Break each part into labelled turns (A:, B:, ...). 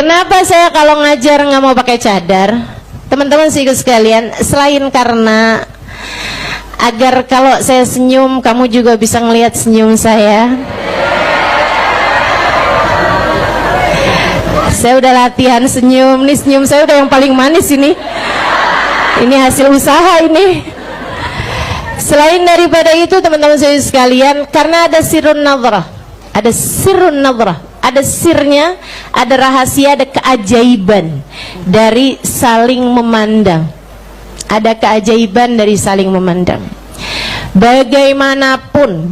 A: Kenapa saya kalau ngajar nggak mau pakai cadar? Teman-teman sekalian, selain karena agar kalau saya senyum kamu juga bisa ngelihat senyum saya. Saya udah latihan senyum, nih senyum saya udah yang paling manis ini. Ini hasil usaha ini. Selain daripada itu teman-teman saya sekalian, karena ada sirrun nadhrah, ada sirrun nadhrah, ada sirnya, ada rahasia, ada keajaiban dari saling memandang. Ada keajaiban dari saling memandang. Bagaimanapun,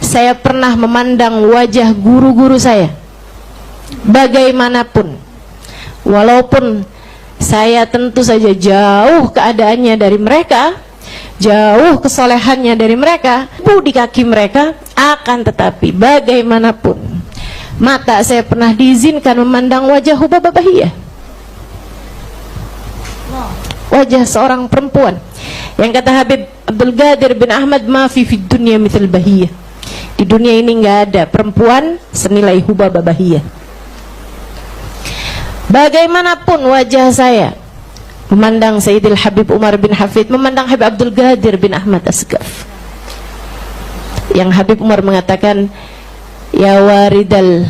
A: saya pernah memandang wajah guru-guru saya. Bagaimanapun, walaupun saya tentu saja jauh keadaannya dari mereka, jauh kesolehannya dari mereka, di kaki mereka, akan tetapi bagaimanapun mata saya pernah diizinkan memandang wajah Hubabah Bahiyah, wajah seorang perempuan yang kata Habib Abdul Qadir bin Ahmad, ma fi fid dunya mithal Bahiyah. Di dunia ini nggak ada perempuan senilai Hubabah Bahiyah. Bagaimanapun wajah saya memandang Sayyidil Habib Umar bin Hafid, memandang Habib Abdul Qadir bin Ahmad Asghaf, yang Habib Umar mengatakan, ya waridal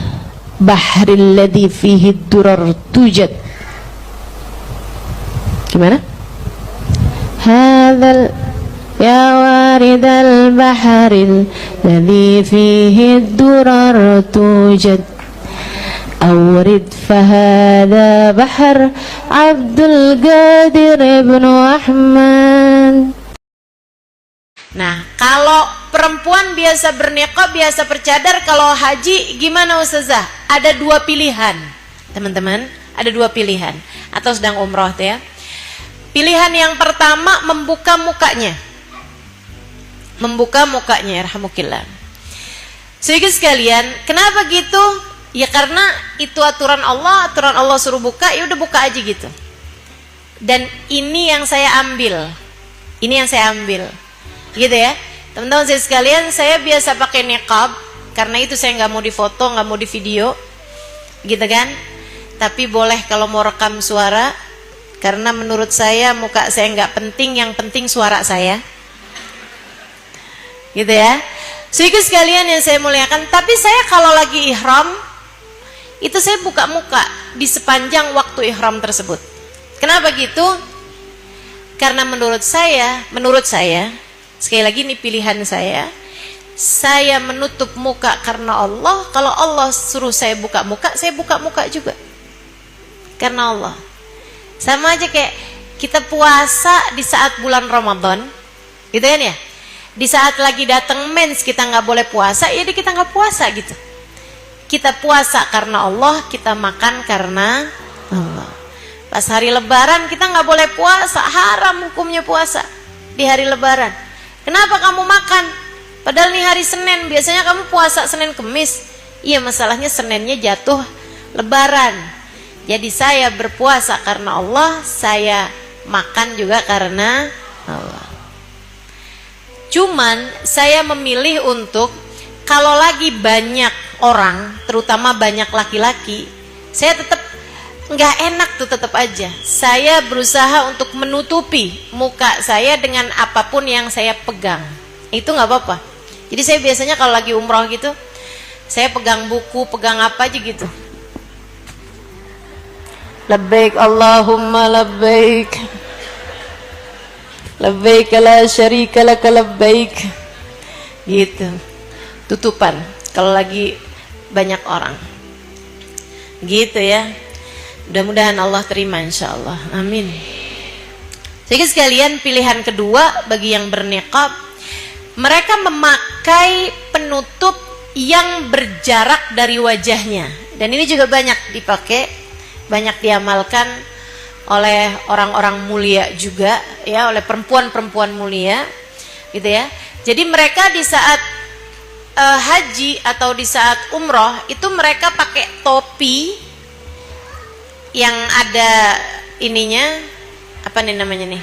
A: bahril ladhi fihi durar tujad. Gimana? Hadzal ya waridal bahril ladhi fihi durar tujad, awrid fahada bahar Abdul Qadir ibn Ahmad. Nah, kalau perempuan biasa berniqab, biasa bercadar, kalau haji gimana Ustazah? Ada dua pilihan, teman-teman, ada dua pilihan. Atau sedang umroh tuh ya. Pilihan yang pertama, membuka mukanya. Membuka mukanya, yarhamukillah. Sehingga sekalian, kenapa gitu? Ya karena itu aturan Allah suruh buka, ya udah buka aja gitu. Dan ini yang saya ambil. Gitu ya. Teman-teman saya sekalian, saya biasa pakai niqab karena itu saya nggak mau difoto, nggak mau di video. Gitu kan? Tapi boleh kalau mau rekam suara, karena menurut saya muka saya nggak penting, yang penting suara saya. Gitu ya. Sehingga sekalian yang saya muliakan, tapi saya kalau lagi ihram itu saya buka muka di sepanjang waktu ihram tersebut. Kenapa gitu? Karena menurut saya, sekali lagi ini pilihan saya menutup muka karena Allah. Kalau Allah suruh saya buka muka juga karena Allah. Sama aja kayak kita puasa di saat bulan Ramadan, gitu kan ya? Di saat lagi datang mens kita nggak boleh puasa, ya kita nggak puasa gitu. Kita puasa karena Allah, kita makan karena Allah. Pas hari lebaran kita nggak boleh puasa, haram hukumnya puasa di hari lebaran. Kenapa kamu makan? Padahal nih hari Senin, biasanya kamu puasa Senin Kemis. Iya, masalahnya Seninnya jatuh lebaran. Jadi saya berpuasa karena Allah, saya makan juga karena Allah. Cuman saya memilih untuk kalau lagi banyak orang, terutama banyak laki-laki, saya tetap nggak enak tuh, tetap aja saya berusaha untuk menutupi muka saya dengan apapun yang saya pegang. Itu nggak apa-apa. Jadi saya biasanya kalau lagi umroh gitu, saya pegang buku, pegang apa aja gitu. Labbaik Allahumma labbaik, labbaik la syarika lak labbaik, gitu. Tutupan kalau lagi banyak orang, gitu ya. Mudah-mudahan Allah terima, insya Allah, amin. Jadi sekalian, pilihan kedua bagi yang berniqab, mereka memakai penutup yang berjarak dari wajahnya. Dan ini juga banyak dipakai, banyak diamalkan oleh orang-orang mulia juga, ya, oleh perempuan-perempuan mulia, gitu ya. Jadi mereka di saat haji atau di saat umroh itu mereka pakai topi yang ada ininya, apa nih namanya nih,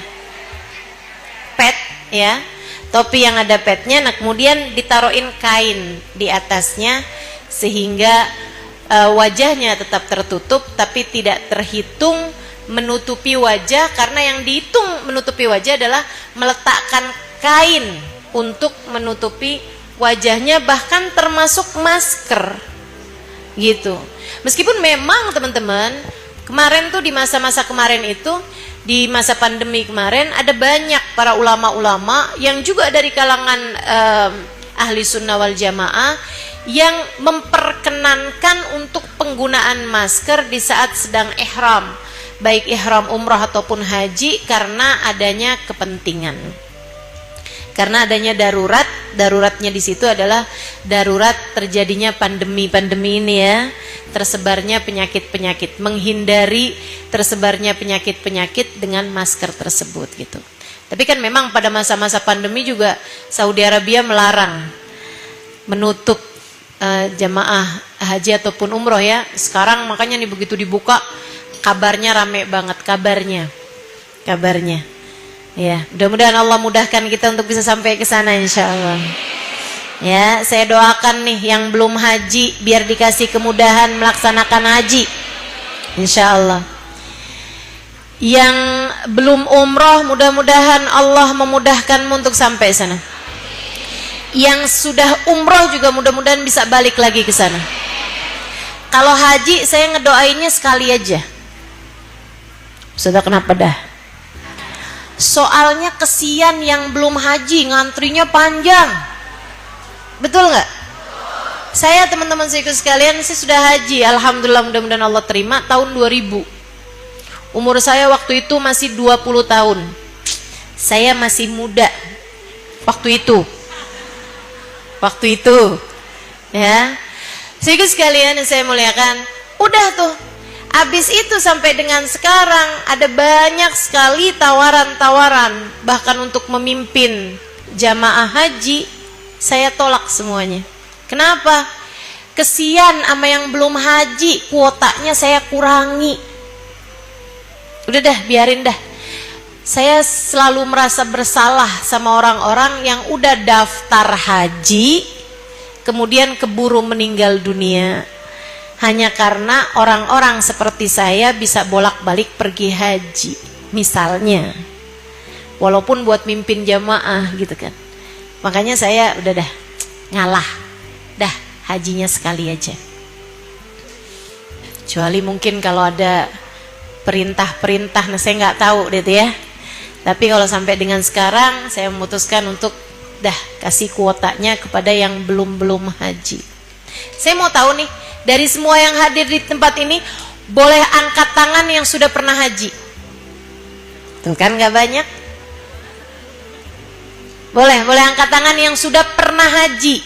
A: pet ya, topi yang ada petnya. Nah kemudian ditaruhin kain di atasnya sehingga wajahnya tetap tertutup, tapi tidak terhitung menutupi wajah, karena yang dihitung menutupi wajah adalah meletakkan kain untuk menutupi wajahnya, bahkan termasuk masker gitu. Meskipun memang teman-teman, kemarin tuh di masa-masa kemarin itu, di masa pandemi kemarin, ada banyak para ulama-ulama yang juga dari kalangan ahli sunnah wal jamaah yang memperkenankan untuk penggunaan masker di saat sedang ihram, baik ihram umrah ataupun haji, karena adanya kepentingan, karena adanya darurat. Daruratnya di situ adalah darurat terjadinya pandemi ini ya, tersebarnya penyakit-penyakit, menghindari tersebarnya penyakit-penyakit dengan masker tersebut gitu. Tapi kan memang pada masa-masa pandemi juga Saudi Arabia melarang menutup jamaah haji ataupun umroh ya. Sekarang makanya nih begitu dibuka, kabarnya rame banget, kabarnya ya. Mudah-mudahan Allah mudahkan kita untuk bisa sampai ke sana insyaallah. Ya, saya doakan nih yang belum haji biar dikasih kemudahan melaksanakan haji insyaallah. Yang belum umroh, mudah-mudahan Allah memudahkanmu untuk sampai sana. Yang sudah umroh juga mudah-mudahan bisa balik lagi ke sana. Kalau haji saya ngedoainnya sekali aja. Sudah kenapa dah? Soalnya kesian yang belum haji, ngantrinya panjang. Betul nggak? Saya teman-teman saya sekalian, saya sudah haji, alhamdulillah, mudah-mudahan Allah terima, tahun 2000. Umur saya waktu itu masih 20 tahun. Saya masih muda waktu itu ya. Saudara sekalian yang saya muliakan, udah tuh, habis itu sampai dengan sekarang ada banyak sekali tawaran-tawaran, bahkan untuk memimpin jamaah haji, saya tolak semuanya. Kenapa? Kesian sama yang belum haji, kuotanya saya kurangi. Udah dah, biarin dah. Saya selalu merasa bersalah sama orang-orang yang udah daftar haji kemudian keburu meninggal dunia hanya karena orang-orang seperti saya bisa bolak-balik pergi haji misalnya, walaupun buat mimpin jamaah gitu kan. Makanya saya udah dah ngalah, dah hajinya sekali aja. Kecuali mungkin kalau ada perintah-perintah, nah saya nggak tahu deh tuh ya. Tapi kalau sampai dengan sekarang saya memutuskan untuk dah kasih kuotanya kepada yang belum haji. Saya mau tahu nih, dari semua yang hadir di tempat ini, boleh angkat tangan yang sudah pernah haji. Tuh kan nggak banyak. Boleh angkat tangan yang sudah pernah haji.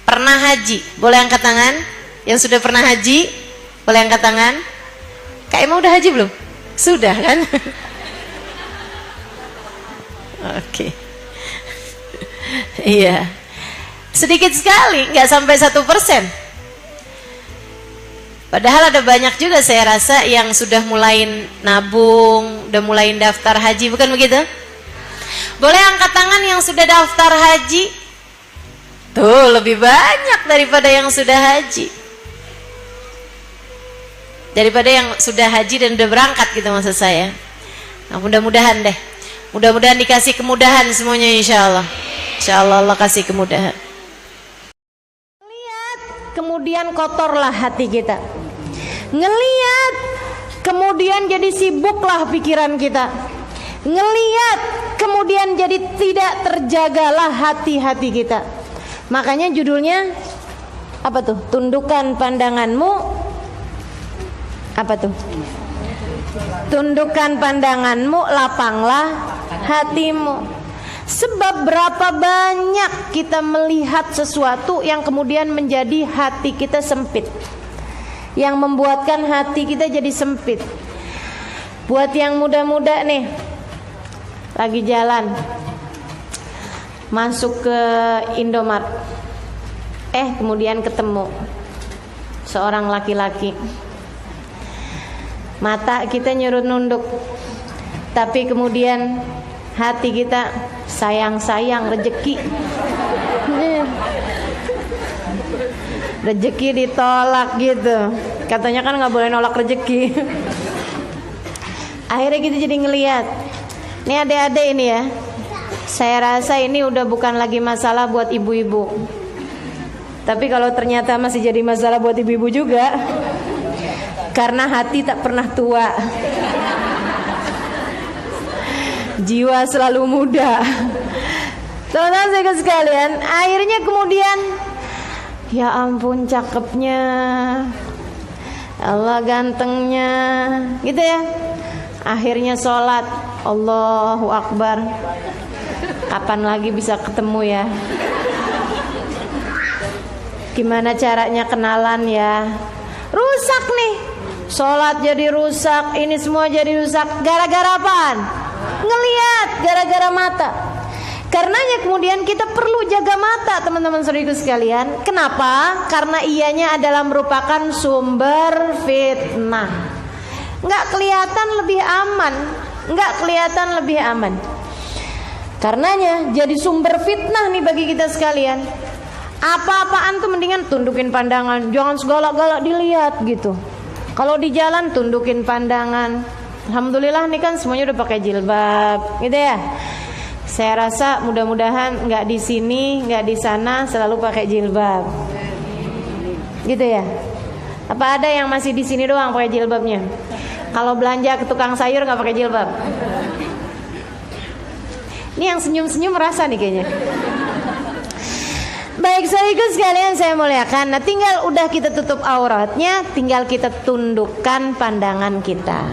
A: Pernah haji, boleh angkat tangan yang sudah pernah haji. Boleh angkat tangan. Kak Emma udah haji belum? Sudah kan? Oke. Iya. Sedikit sekali, nggak sampai 1%. Padahal ada banyak juga saya rasa yang sudah mulai nabung, udah mulai daftar haji, bukan begitu? Boleh angkat tangan yang sudah daftar haji. Tuh, lebih banyak daripada yang sudah haji. Daripada yang sudah haji dan udah berangkat gitu maksud saya. Nah, mudah-mudahan deh. Mudah-mudahan dikasih kemudahan semuanya insyaallah. Insyaallah Allah kasih kemudahan. Lihat, kemudian kotorlah hati kita. Ngelihat, kemudian jadi sibuklah pikiran kita. Ngelihat, kemudian jadi tidak terjagalah hati-hati kita. Makanya judulnya apa tuh? Tundukkan pandanganmu. Apa tuh? Tundukkan pandanganmu, lapanglah hatimu. Sebab berapa banyak kita melihat sesuatu yang kemudian menjadi hati kita sempit, yang membuatkan hati kita jadi sempit. Buat yang muda-muda nih, lagi jalan masuk ke Indomart, kemudian ketemu seorang laki-laki. Mata kita nyurut nunduk, tapi kemudian hati kita sayang-sayang rezeki. Rezeki ditolak gitu. Katanya kan nggak boleh nolak rezeki. Akhirnya kita jadi ngelihat. Ini adik-adik ini ya. Saya rasa ini udah bukan lagi masalah buat ibu-ibu. Tapi kalau ternyata masih jadi masalah buat ibu-ibu juga, karena hati tak pernah tua, jiwa selalu muda. Teman-teman saya sekalian, akhirnya kemudian, ya ampun cakepnya, Allah gantengnya, gitu ya. Akhirnya sholat, Allahu Akbar. Kapan lagi bisa ketemu ya? Gimana caranya kenalan ya? Rusak nih, sholat jadi rusak, ini semua jadi rusak. Gara-gara apaan? Ngelihat, gara-gara mata. Karenanya kemudian kita perlu jaga mata, teman-teman saudaraku sekalian. Kenapa? Karena ianya adalah merupakan sumber fitnah. Nggak kelihatan lebih aman, nggak kelihatan lebih aman. Karenanya jadi sumber fitnah nih bagi kita sekalian. Apa-apaan tuh mendingan tundukin pandangan, jangan segala-gala dilihat gitu. Kalau di jalan tundukin pandangan. Alhamdulillah nih kan semuanya udah pakai jilbab, gitu ya. Saya rasa mudah-mudahan nggak di sini, nggak di sana selalu pakai jilbab, gitu ya. Apa ada yang masih di sini doang pakai jilbabnya? Kalau belanja ke tukang sayur nggak pakai jilbab? Ini yang senyum-senyum merasa nih kayaknya. Baik saudaraku sekalian saya muliakan. Nah tinggal udah kita tutup auratnya, tinggal kita tundukkan pandangan kita.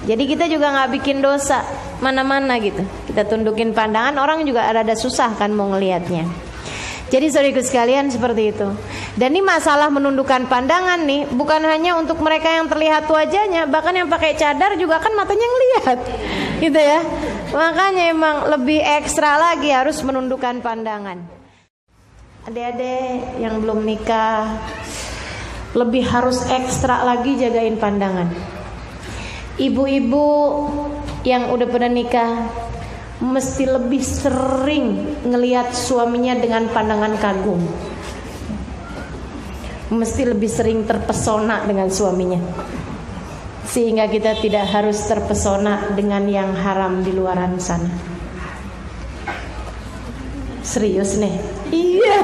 A: Jadi kita juga nggak bikin dosa mana-mana gitu. Kita tundukin pandangan, orang juga ada susah kan mau ngelihatnya. Jadi saudaraku sekalian seperti itu. Dan ini masalah menundukkan pandangan nih, bukan hanya untuk mereka yang terlihat wajahnya, bahkan yang pakai cadar juga kan matanya ngelihat, gitu ya. Makanya emang lebih ekstra lagi harus menundukkan pandangan. Adik-adik yang belum nikah lebih harus ekstra lagi jagain pandangan. Ibu-ibu yang udah pada nikah mesti lebih sering ngelihat suaminya dengan pandangan kagum. Mesti lebih sering terpesona dengan suaminya, sehingga kita tidak harus terpesona dengan yang haram di luaran sana. Serius nih? Iya.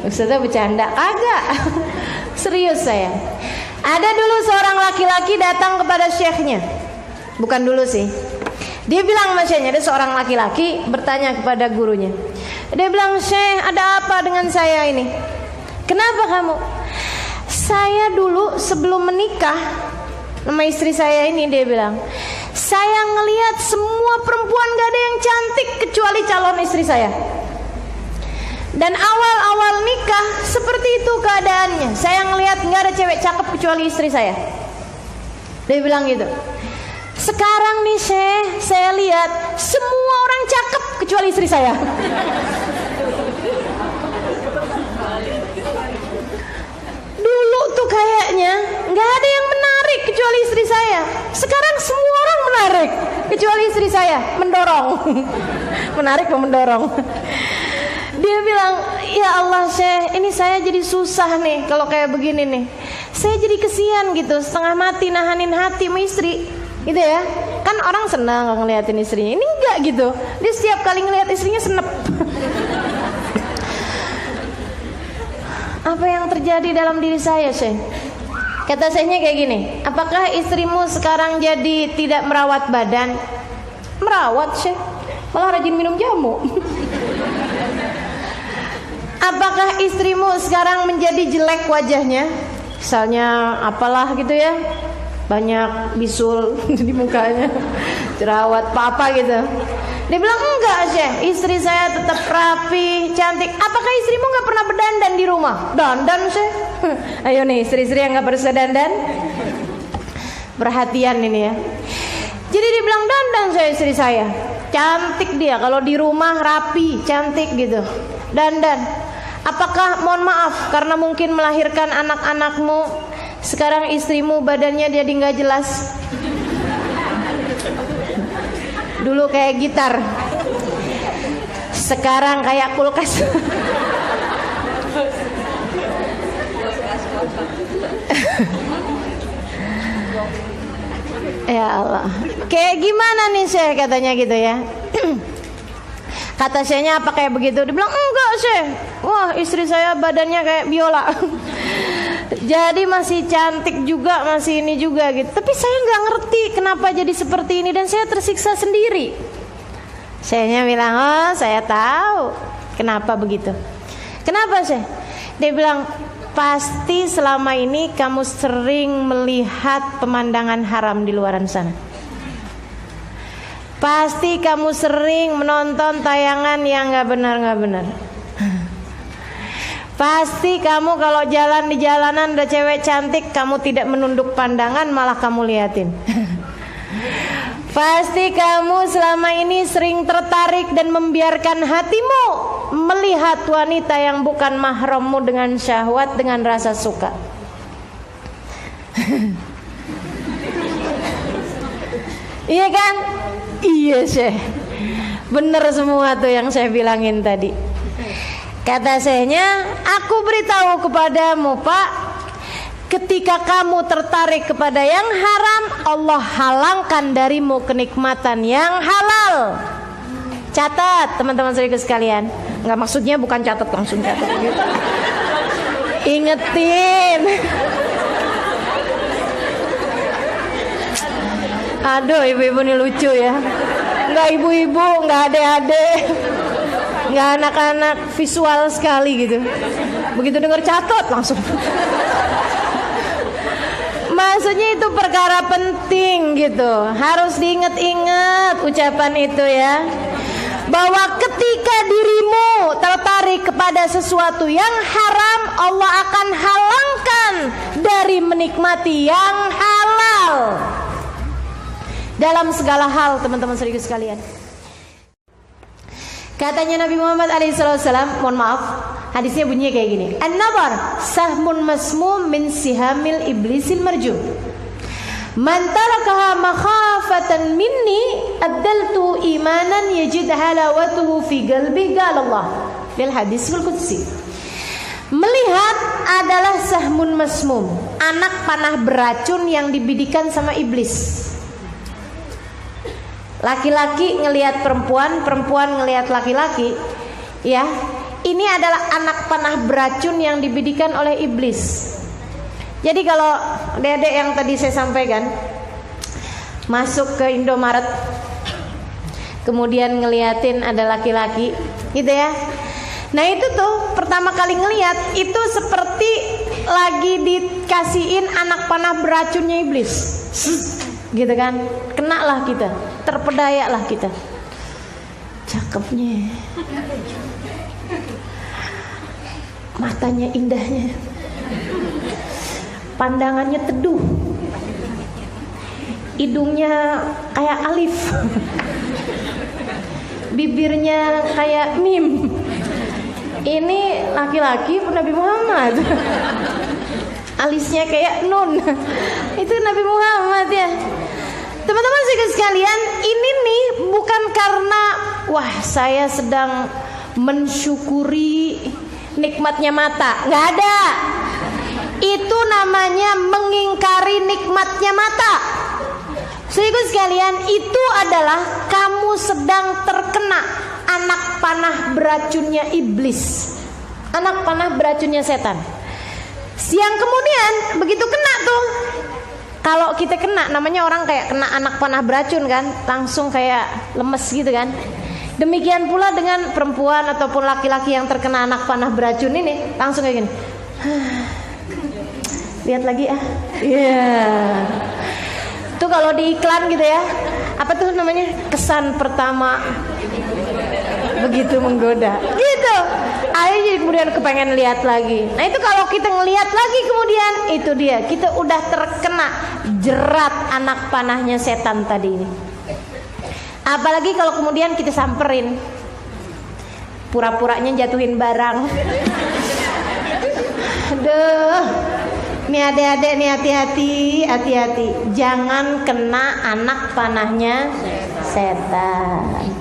A: Ustazah bercanda? Agak. Serius saya. Ada dulu seorang laki-laki datang kepada syekhnya. Bukan dulu sih. Dia bilang sama syekhnya, ada seorang laki-laki bertanya kepada gurunya. Dia bilang, "Syekh, ada apa dengan saya ini? Kenapa kamu?" "Saya dulu sebelum menikah sama istri saya ini," dia bilang, "saya ngelihat semua perempuan gak ada yang cantik kecuali calon istri saya. Dan awal-awal nikah seperti itu keadaannya. Saya ngelihat gak ada cewek cakep kecuali istri saya." Dia bilang gitu. "Sekarang nih Syekh, saya lihat semua orang cakep kecuali istri saya." Dulu tuh kayaknya gak ada yang menarik kecuali istri saya. Sekarang semua orang menarik kecuali istri saya. Mendorong. Menarik atau mendorong? Dia bilang, "Ya Allah Syekh, ini saya jadi susah nih kalau kayak begini nih. Saya jadi kesian gitu, setengah mati nahanin hati sama istri." Gitu ya. Kan orang senang ngeliatin istrinya. Ini enggak gitu. Dia setiap kali ngeliat istrinya senep. Apa yang terjadi dalam diri saya, Syekh? Kata Syekhnya kayak gini, "Apakah istrimu sekarang jadi tidak merawat badan?" "Merawat, Syekh. Malah rajin minum jamu." "Apakah istrimu sekarang menjadi jelek wajahnya? Misalnya apalah gitu ya, banyak bisul di mukanya, jerawat apa gitu." Dia bilang, "Enggak Syekh, istri saya tetap rapi, cantik." "Apakah istrimu gak pernah berdandan di rumah?" "Dandan Syekh." Ayo nih istri-istri yang gak pernah dandan, perhatian ini ya. Jadi dia bilang, "Dandan saya istri saya, cantik dia, kalau di rumah rapi, cantik gitu, dandan." "Apakah, mohon maaf, karena mungkin melahirkan anak-anakmu, sekarang istrimu badannya jadi gak jelas? Dulu kayak gitar, sekarang kayak kulkas." Ya Allah, kayak gimana nih Syekh katanya gitu ya. Kata Syekhnya apa kayak begitu? Dia bilang enggak Syekh. Wah istri saya badannya kayak biola. Jadi masih cantik juga, masih ini juga gitu. Tapi saya nggak ngerti kenapa jadi seperti ini dan saya tersiksa sendiri. Syekhnya bilang, oh saya tahu kenapa begitu. Kenapa Syekh? Dia bilang, pasti selama ini kamu sering melihat pemandangan haram di luaran sana. Pasti kamu sering menonton tayangan yang nggak benar. Pasti kamu kalau jalan di jalanan ada cewek cantik, kamu tidak menunduk pandangan, malah kamu liatin. Pasti kamu selama ini sering tertarik dan membiarkan hatimu melihat wanita yang bukan mahrammu dengan syahwat, dengan rasa suka. Iya kan? Iya Syekh, bener semua tuh yang saya bilangin tadi. Kata Syekhnya, aku beritahu kepadamu Pak, ketika kamu tertarik kepada yang haram, Allah halangkan darimu kenikmatan yang halal. Catat teman-teman saudaraku sekalian. Nggak, maksudnya bukan catat, langsung catat gitu. Ingetin. Aduh ibu-ibu ini lucu ya. Nggak ibu-ibu, nggak adik-adik, nggak anak-anak, visual sekali gitu. Begitu dengar catat langsung. Maksudnya itu perkara penting gitu. Harus diingat-ingat ucapan itu ya. Bahwa ketika dirimu tertarik kepada sesuatu yang haram, Allah akan halangkan dari menikmati yang halal. Dalam segala hal teman-teman saudaraku sekalian. Katanya Nabi Muhammad SAW, mohon maaf, hadisnya bunyinya kayak gini. An-nazar sahmun masmum min sihamil iblisil marjum. Man tarakaha makhafatan minni addaltu imanan yajid halawatuhu fi qalbi qala Allah. Fil hadisul qudsi. Melihat adalah sahmun masmum, anak panah beracun yang dibidikan sama iblis. Laki-laki ngelihat perempuan, perempuan ngelihat laki-laki, ya. Ini adalah anak panah beracun yang dibidikan oleh iblis. Jadi kalau dedek yang tadi saya sampaikan masuk ke Indomaret, kemudian ngeliatin ada laki-laki, gitu ya. Nah itu tuh pertama kali ngeliat itu seperti lagi dikasihin anak panah beracunnya iblis. Gitu kan, kena lah kita, terpedayak lah kita. Cakepnya, matanya indahnya, pandangannya teduh, hidungnya kayak alif, bibirnya kayak mim. Ini laki-laki Nabi Muhammad. Alisnya kayak nun. Itu Nabi Muhammad ya. Teman-teman sekalian, ini nih bukan karena wah saya sedang mensyukuri nikmatnya mata. Nggak ada. Itu namanya mengingkari nikmatnya mata. Saudaraku sekalian, itu adalah kamu sedang terkena anak panah beracunnya iblis, anak panah beracunnya setan. Siang kemudian begitu kena tuh, kalau kita kena, namanya orang kayak kena anak panah beracun kan, langsung kayak lemes gitu kan. Demikian pula dengan perempuan ataupun laki-laki yang terkena anak panah beracun ini, langsung kayak gini. Lihat lagi ah, iya. Tuh kalau di iklan gitu ya, apa tuh namanya, kesan pertama begitu menggoda, gitu. Akhirnya jadi kemudian kepengen lihat lagi. Nah itu kalau kita ngelihat lagi kemudian, itu dia, kita udah terkena jerat anak panahnya setan tadi ini. Apalagi kalau kemudian kita samperin, pura-puranya jatuhin barang. Aduh, nih adik-adik nih, hati-hati, jangan kena anak panahnya setan.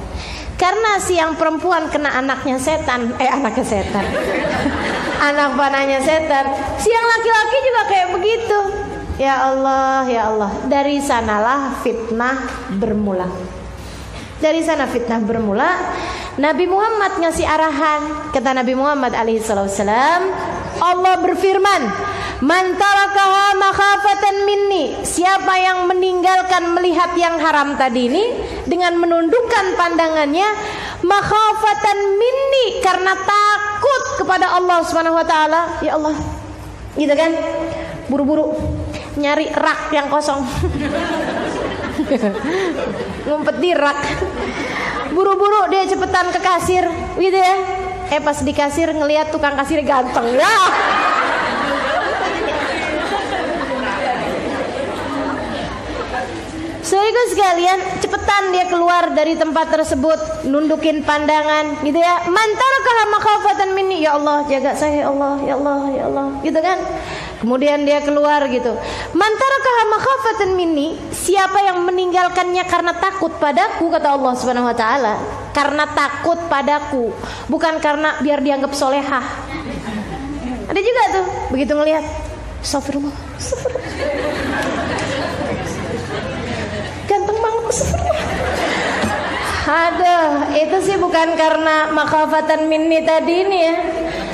A: Karena si yang perempuan kena anaknya setan, anaknya setan. Anak panahnya setan. Si yang laki-laki juga kayak begitu. Ya Allah, ya Allah. Dari sanalah fitnah bermula. Dari sana fitnah bermula. Nabi Muhammad ngasih arahan. Kata Nabi Muhammad alaihissalam, Allah berfirman, man tarakaha makhafatan minni, siapa yang meninggalkan melihat yang haram tadi ini dengan menundukkan pandangannya makhafatan minni, karena takut kepada Allah Subhanahu wa taala. Ya Allah, gitu kan, buru-buru nyari rak yang kosong. Ngumpet di rak, buru-buru dia cepetan ke kasir gitu ya. Pas di kasir ngelihat tukang kasir ganteng ya. Saudaraku sekalian, cepetan dia keluar dari tempat tersebut, nundukin pandangan gitu ya. Man tarakaha makhafatan minni, ya Allah jaga saya, ya Allah, ya Allah, ya Allah, gitu kan. Kemudian dia keluar gitu. Man tarakaha makhafatan minni, siapa yang meninggalkannya karena takut padaku, kata Allah Subhanahu wa taala. Karena takut padaku, bukan karena biar dianggap solehah. Ada juga tuh begitu ngelihat, astagfirullah, astagfirullah, ganteng banget, astagfirullah. Aduh, itu sih bukan karena makhafatan minni tadi ini ya.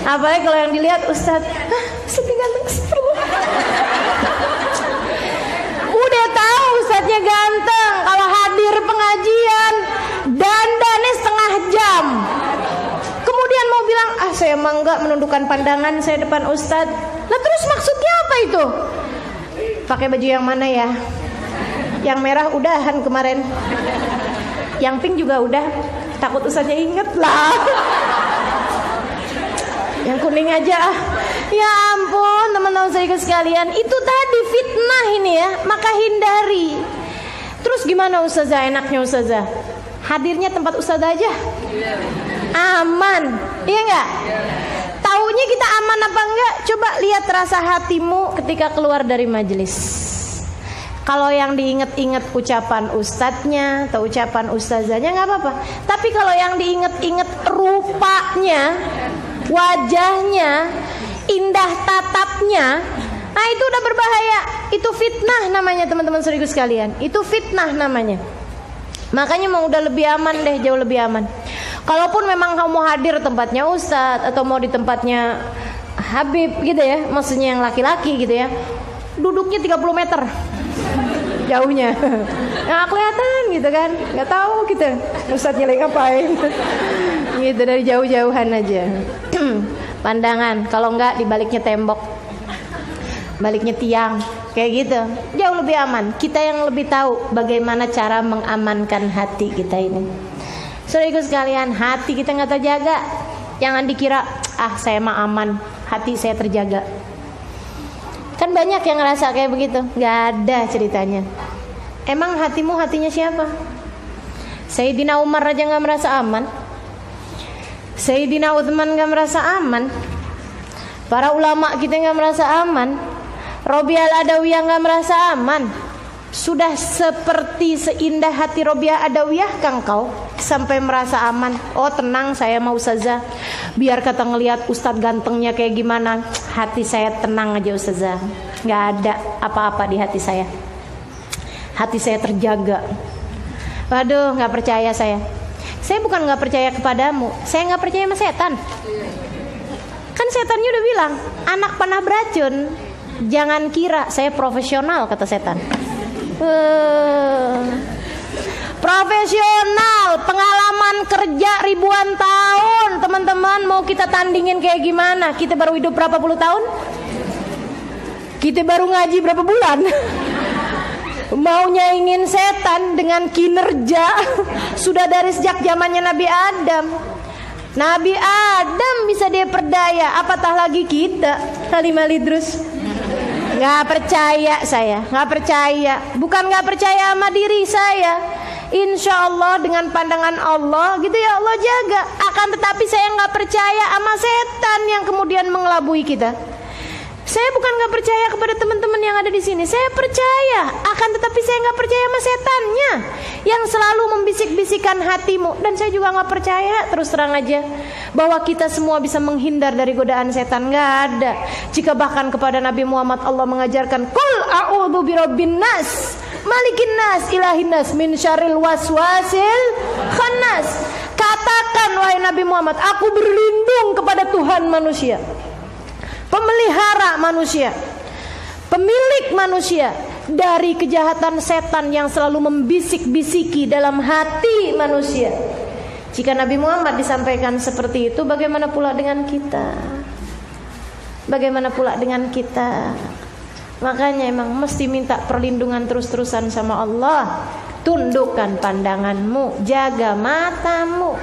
A: Apalagi kalau yang dilihat Ustadz, Ustadz ganteng, astagfirullah. Udah tahu Ustadznya ganteng, kalau hadir pengajian dandannya setengah jam, kemudian mau bilang saya emang enggak menundukkan pandangan saya depan Ustadz. Lah terus maksudnya apa itu? Pakai baju yang mana ya? Yang merah udahan kemarin, yang pink juga udah, takut Ustadznya inget lah. Yang kuning aja. Ya ampun teman-teman saudara sekalian, itu tadi fitnah ini ya, maka hindari. Terus gimana Ustazah, enaknya Ustazah? Hadirnya tempat Ustazah aja aman, iya enggak? Taunya kita aman apa enggak? Coba lihat rasa hatimu ketika keluar dari majelis. Kalau yang diinget-inget ucapan ustadznya atau ucapan ustazahnya nggak apa-apa. Tapi kalau yang diinget-inget rupanya, wajahnya, indah tatapnya, nah itu udah berbahaya. Itu fitnah namanya teman-teman saudaraku sekalian. Itu fitnah namanya. Makanya mau udah lebih aman deh, jauh lebih aman. Kalaupun memang kamu mau hadir tempatnya ustadz atau mau di tempatnya Habib gitu ya, maksudnya yang laki-laki gitu ya, duduknya 30 meter jauhnya, nggak kelihatan gitu kan, nggak tahu gitu ustadznya lagi ngapain. Gitu dari jauh-jauhan aja. Pandangan, kalau nggak di baliknya tembok, baliknya tiang, kayak gitu, jauh lebih aman. Kita yang lebih tahu bagaimana cara mengamankan hati kita ini. Saudaraku sekalian, hati kita nggak terjaga, jangan dikira saya mah aman, hati saya terjaga. Kan banyak yang ngerasa kayak begitu. Nggak ada ceritanya. Emang hatimu hatinya siapa? Sayyidina Umar aja nggak merasa aman, Sayyidina Utsman nggak merasa aman, para ulama kita nggak merasa aman, Robiah Al-Adawiyah nggak merasa aman. Sudah seperti seindah hati Robiah Adawiyah kang kau sampai merasa aman. Oh tenang, saya mau ustazah, biar kata ngelihat ustadz gantengnya kayak gimana, hati saya tenang aja ustazah, nggak ada apa-apa di hati saya, hati saya terjaga. Waduh, nggak percaya saya. Saya bukan nggak percaya kepadamu, saya nggak percaya sama setan. Kan setannya udah bilang, anak panah beracun, jangan kira saya profesional, kata setan. Profesional, pengalaman kerja ribuan tahun, teman-teman. Mau kita tandingin kayak gimana? Kita baru hidup berapa puluh tahun? Kita baru ngaji berapa bulan? Mau nyaingin setan dengan kinerja sudah dari sejak zamannya Nabi Adam. Nabi Adam bisa dia perdaya, apatah lagi kita, Halimah Idrus. Nggak percaya saya, nggak percaya. Bukan nggak percaya sama diri saya, insya Allah dengan pandangan Allah gitu ya Allah jaga. Akan tetapi saya nggak percaya sama setan yang kemudian mengelabui kita.
B: Saya bukan nggak percaya kepada teman-teman yang ada di sini. Saya percaya, akan tetapi saya nggak percaya sama setannya yang selalu membisik-bisikan hatimu. Dan saya juga nggak percaya, terus terang aja, bahwa kita semua bisa menghindar dari godaan setan. Nggak ada. Jika bahkan kepada Nabi Muhammad Allah mengajarkan, Qul a'udzu birabbin nas, malikin nas, ilahin nas, min syarril waswasil khannas. Katakan wahai Nabi Muhammad, aku berlindung kepada Tuhan manusia, pemelihara manusia, pemilik manusia, dari kejahatan setan yang selalu membisik-bisiki dalam hati manusia. Jika Nabi Muhammad disampaikan seperti itu, bagaimana pula dengan kita? Bagaimana pula dengan kita? Makanya emang mesti minta perlindungan terus-terusan sama Allah. Tundukkan pandanganmu, jaga matamu,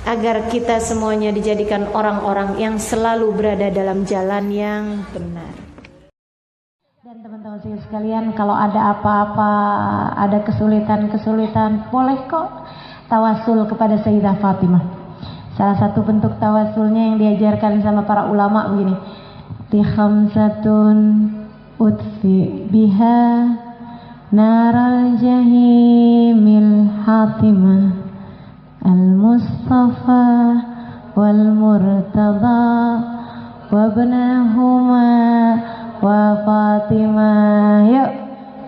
B: agar kita semuanya dijadikan orang-orang yang selalu berada dalam jalan yang benar. Dan teman-teman sekalian, kalau ada apa-apa, ada kesulitan-kesulitan, boleh kok tawasul kepada Sayyidah Fatimah. Salah satu bentuk tawasulnya yang diajarkan sama para ulama begini, khamsatun utfi biha naral jahimil hatimah, al-Mustafa wal Murtada wa ibnahuma wa Fatimah. Yuk,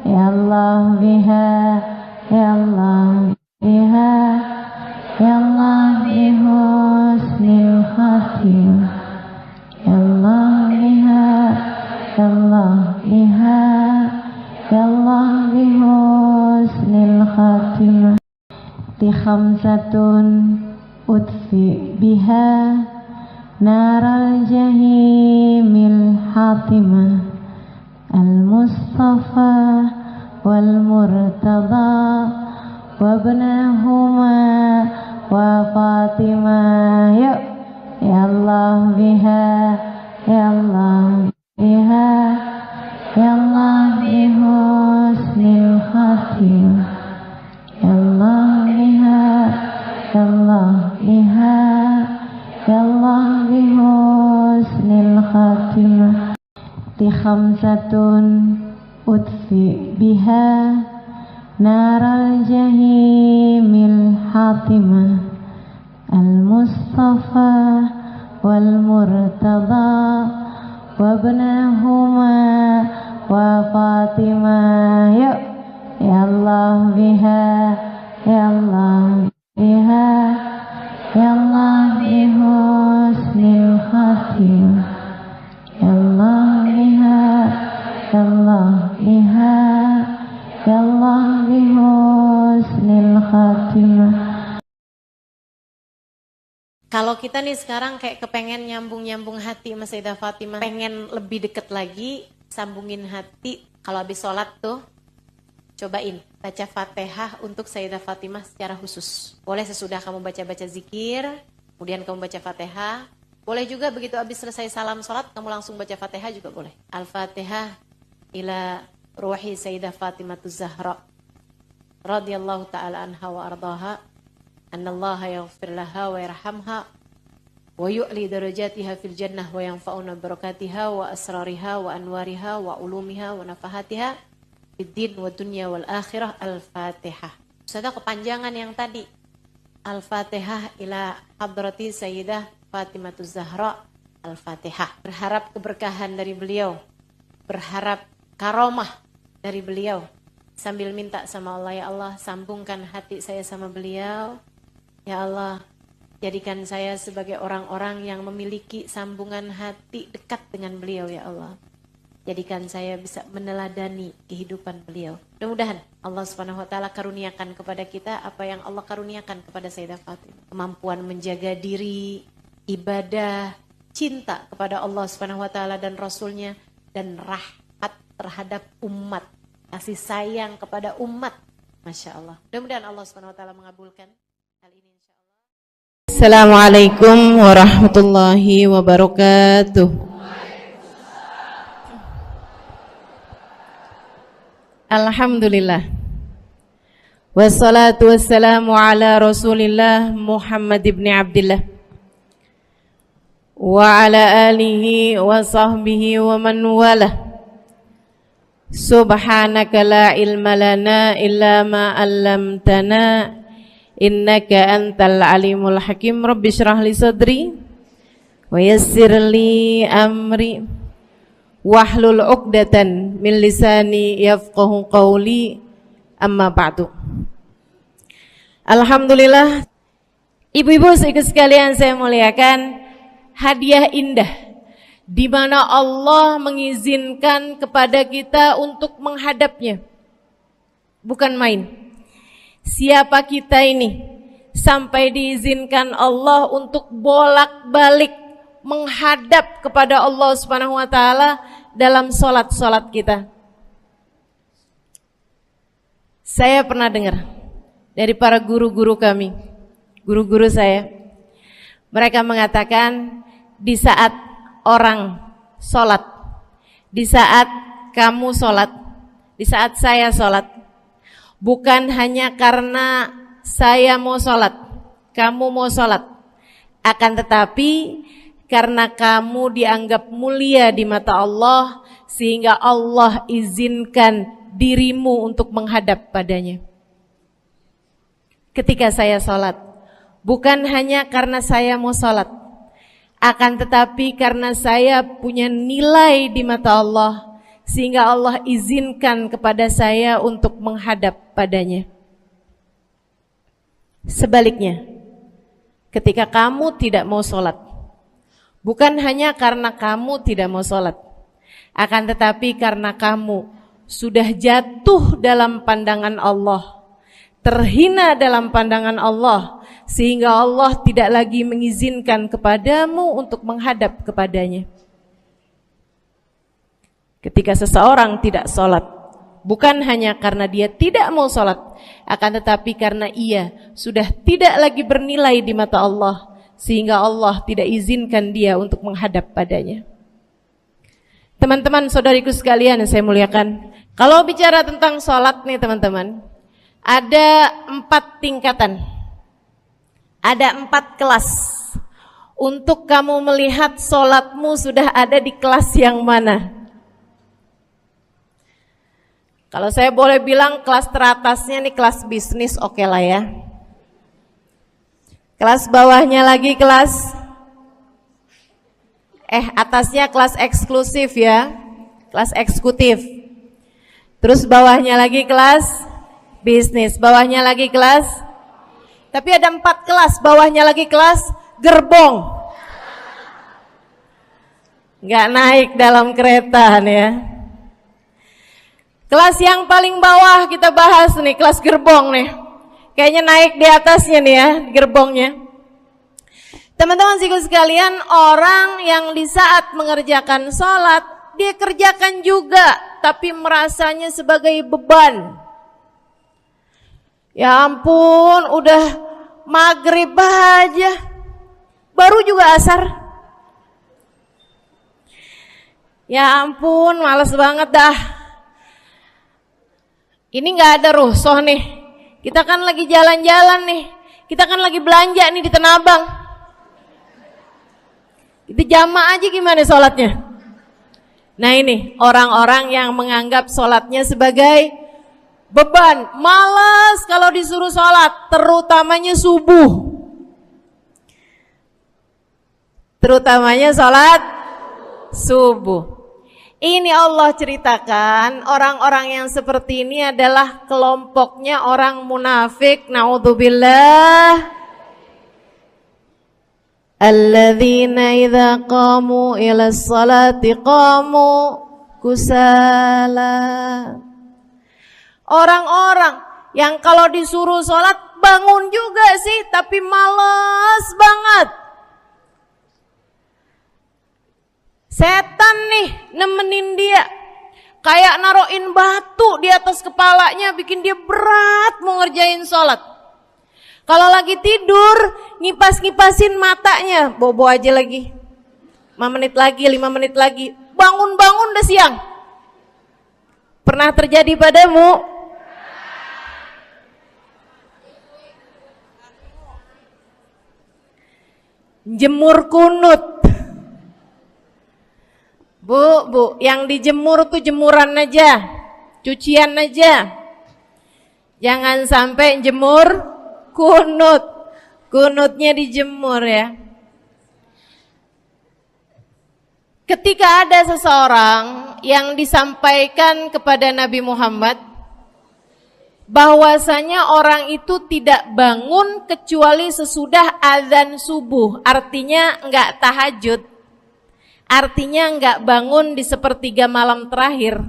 B: ya Allah biha, ya Allah biha, ya Allah bihusnil khatimah, ya Allah biha, ya Allah biha, ya Allah bihusnil khatimah. Khamsatun utfi biha naral jahimil hatimah, al-Mustafa wal Murtada wa ibnahuma wa Fatimah. Yuk, ya Allah biha, ya Allah biha, ya Allah bihusnil khatimah, ya Allah biha, ya Allah biha, ya Allah bihusnil khatimah. Khamsatun utfi biha naral jahimil hatimah, al-Mustafa wal Murtada wa ibnahuma wa Fatimah. Yuk, ya Allah biha, ya Allah biha, ya Allah bihusnil khatimah, ya Allah biha, ya Allah biha, ya Allah bihusnil khatimah.
A: Kalau kita nih sekarang kayak kepengen nyambung-nyambung hati sama Sayyidah Fatimah, pengen lebih deket lagi, sambungin hati. Kalau habis sholat tuh, cobain baca Fatihah untuk Sayyidah Fatimah secara khusus. Boleh sesudah kamu baca-baca zikir, kemudian kamu baca Fatihah. Boleh juga begitu habis selesai salam sholat, kamu langsung baca Fatihah juga boleh. Al-Fatihah ila ruhi Sayyidah Fatimahuz Zahra radhiyallahu ta'ala anha wa ardaha, annallaha yaghfir laha wa yarhamha wa yu'li darajatiha fil jannah wa yanfa'una barakatiha wa asrariha wa anwariha wa ulumiha wa nafahatiha fid din wa dunya wal akhirah. Al-Fatihah. Sudah kepanjangan yang tadi. Al-Fatihah ila hadrati Sayyidah Fatimahuz Zahra. Al-Fatihah. Berharap keberkahan dari beliau, berharap karomah dari beliau, sambil minta sama Allah, ya Allah sambungkan hati saya sama beliau. Ya Allah, jadikan saya sebagai orang-orang yang memiliki sambungan hati dekat dengan beliau, ya Allah. Jadikan saya bisa meneladani kehidupan beliau. Mudah-mudahan Allah Subhanahu wa taala karuniakan kepada kita apa yang Allah karuniakan kepada Sayyidah Fatimah. Kemampuan menjaga diri, ibadah, cinta kepada Allah Subhanahu wa taala dan Rasulnya, dan rahmat terhadap umat, kasih sayang kepada umat. Masya Allah. Mudah-mudahan Allah Subhanahu wa taala mengabulkan hal ini.
C: Assalamualaikum warahmatullahi wabarakatuh. Alhamdulillah. Wassalatu wassalamu ala Rasulillah Muhammad ibn Abdillah. wa ala alihi wa sahbihi wa man walah. Subhanaka la ilma lana illa ma 'allamtana innaka antal alimul hakim. Rabbi shrah li sadri wa yassir li amri wahlul 'uqdatan min lisani yafqahu qawli. Amma ba'du. Alhamdulillah, ibu-ibu sekalian saya muliakan, hadiah indah di mana Allah mengizinkan kepada kita untuk menghadapnya. Bukan main. Siapa kita ini sampai diizinkan Allah untuk bolak-balik menghadap kepada Allah Subhanahu wa taala dalam salat-salat kita. Saya pernah dengar dari para guru-guru kami, guru-guru saya, mereka mengatakan di saat orang sholat, di saat kamu sholat, di saat saya sholat, bukan hanya karena saya mau sholat, kamu mau sholat, akan tetapi karena kamu dianggap mulia di mata Allah, sehingga Allah izinkan dirimu untuk menghadap padanya. Ketika saya sholat, bukan hanya karena saya mau sholat, akan tetapi karena saya punya nilai di mata Allah, sehingga Allah izinkan kepada saya untuk menghadap padanya. Sebaliknya, ketika kamu tidak mau sholat, bukan hanya karena kamu tidak mau sholat, akan tetapi karena kamu sudah jatuh dalam pandangan Allah, terhina dalam pandangan Allah, sehingga Allah tidak lagi mengizinkan kepadamu untuk menghadap kepadanya. Ketika seseorang tidak sholat, bukan hanya karena dia tidak mau sholat, akan tetapi karena ia sudah tidak lagi bernilai di mata Allah, sehingga Allah tidak izinkan dia untuk menghadap padanya. Teman-teman, saudariku sekalian yang saya muliakan, kalau bicara tentang sholat nih teman-teman, ada 4 tingkatan, ada 4 kelas. Untuk kamu melihat sholatmu sudah ada di kelas yang mana. Kalau saya boleh bilang kelas teratasnya nih kelas bisnis, oke lah ya. Kelas bawahnya lagi kelas atasnya kelas eksklusif ya, kelas eksekutif. Terus bawahnya lagi kelas bisnis, bawahnya lagi kelas, tapi ada 4 kelas, bawahnya lagi kelas gerbong. Nggak naik dalam kereta nih ya. Kelas yang paling bawah kita bahas nih, kelas gerbong nih. Kayaknya naik di atasnya nih ya, gerbongnya. Teman-teman sekalian, orang yang di saat mengerjakan sholat, dia kerjakan juga, tapi merasanya sebagai beban. Ya ampun, udah maghrib aja, baru juga asar. Ya ampun, males banget dah. Ini gak ada rusuh nih. Kita kan lagi jalan-jalan nih, kita kan lagi belanja nih di Tanah Abang. Itu jamaah aja gimana sholatnya. Nah ini orang-orang yang menganggap sholatnya sebagai beban, malas kalau disuruh sholat, terutamanya subuh. Terutamanya sholat subuh. Ini Allah ceritakan orang-orang yang seperti ini adalah kelompoknya orang munafik, naudzubillah. Alladzina idza qamu ila sholati qamu kusala. Orang-orang yang kalau disuruh sholat bangun juga sih, tapi malas banget. Setan nih nemenin dia, kayak naroin batu di atas kepalanya, bikin dia berat mau ngerjain sholat. Kalau lagi tidur, ngipas-ngipasin matanya, bobo aja lagi. 5 menit lagi, 5 menit lagi, bangun-bangun udah siang. Pernah terjadi padamu? Jemur kunut. Bu, yang dijemur tuh jemuran aja, cucian aja. Jangan sampai jemur kunut. Kunutnya dijemur ya. Ketika ada seseorang yang disampaikan kepada Nabi Muhammad bahwasanya orang itu tidak bangun kecuali sesudah azan subuh, artinya enggak tahajud, artinya enggak bangun di sepertiga malam terakhir,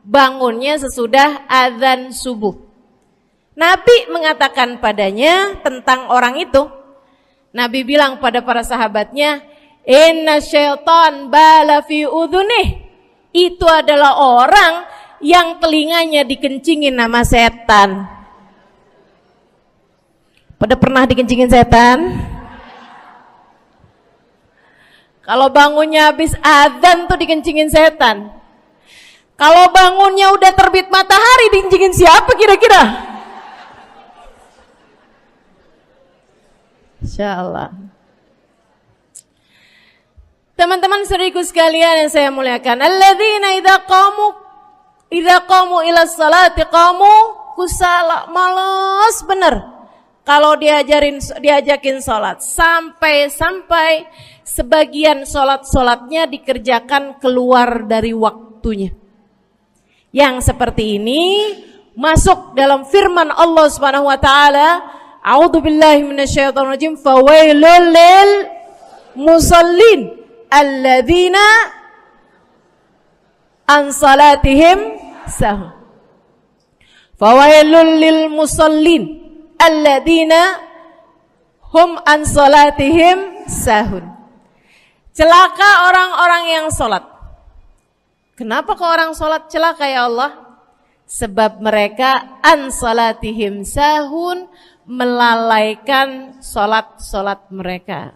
C: bangunnya sesudah azan subuh. Nabi mengatakan padanya tentang orang itu, Nabi bilang pada para sahabatnya, inna syaitan bala fi udhunih, itu adalah orang yang telinganya dikencingin sama setan. Pada pernah dikencingin setan? Kalau bangunnya habis azan tuh dikencingin setan. Kalau bangunnya udah terbit matahari dikencingin siapa kira-kira? Insyaallah. Teman-teman saudariku sekalian yang saya muliakan, alladzina idza qamu ila sholati qamu kusala, malas bener kalau diajakin sholat, sampai sebagian sholatnya dikerjakan keluar dari waktunya. Yang seperti ini masuk dalam firman Allah Subhanahu wa taala, a'udzubillahi minasyaitonir rajim, fawailul lil musallin alladzina an salatihim sahun. Fawailul lil musallin alladzina hum an salatihim sahun. Celaka orang-orang yang salat. Kenapa kok orang salat celaka ya Allah? Sebab mereka an salatihim sahun, melalaikan salat mereka.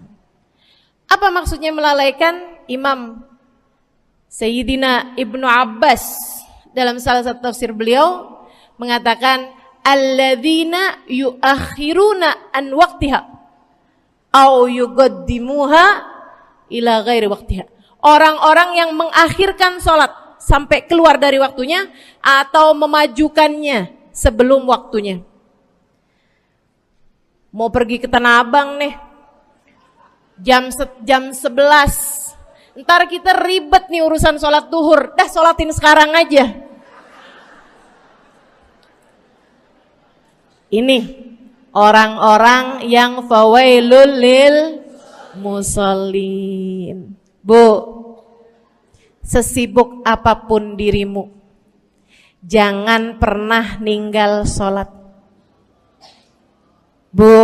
C: Apa maksudnya melalaikan? Imam Sayyidina Ibnu Abbas dalam salah satu tafsir beliau mengatakan alladzina yuakhiruna an waqtiha au yuqaddimuha ila ghairi waqtiha. Orang-orang yang mengakhirkan salat sampai keluar dari waktunya atau memajukannya sebelum waktunya. Mau pergi ke Tanah Abang nih, jam 11, ntar kita ribet nih urusan sholat duhur, dah sholatin sekarang aja. Ini orang-orang yang fawailul lil musallin. Bu, sesibuk apapun dirimu, jangan pernah ninggal sholat. Bu,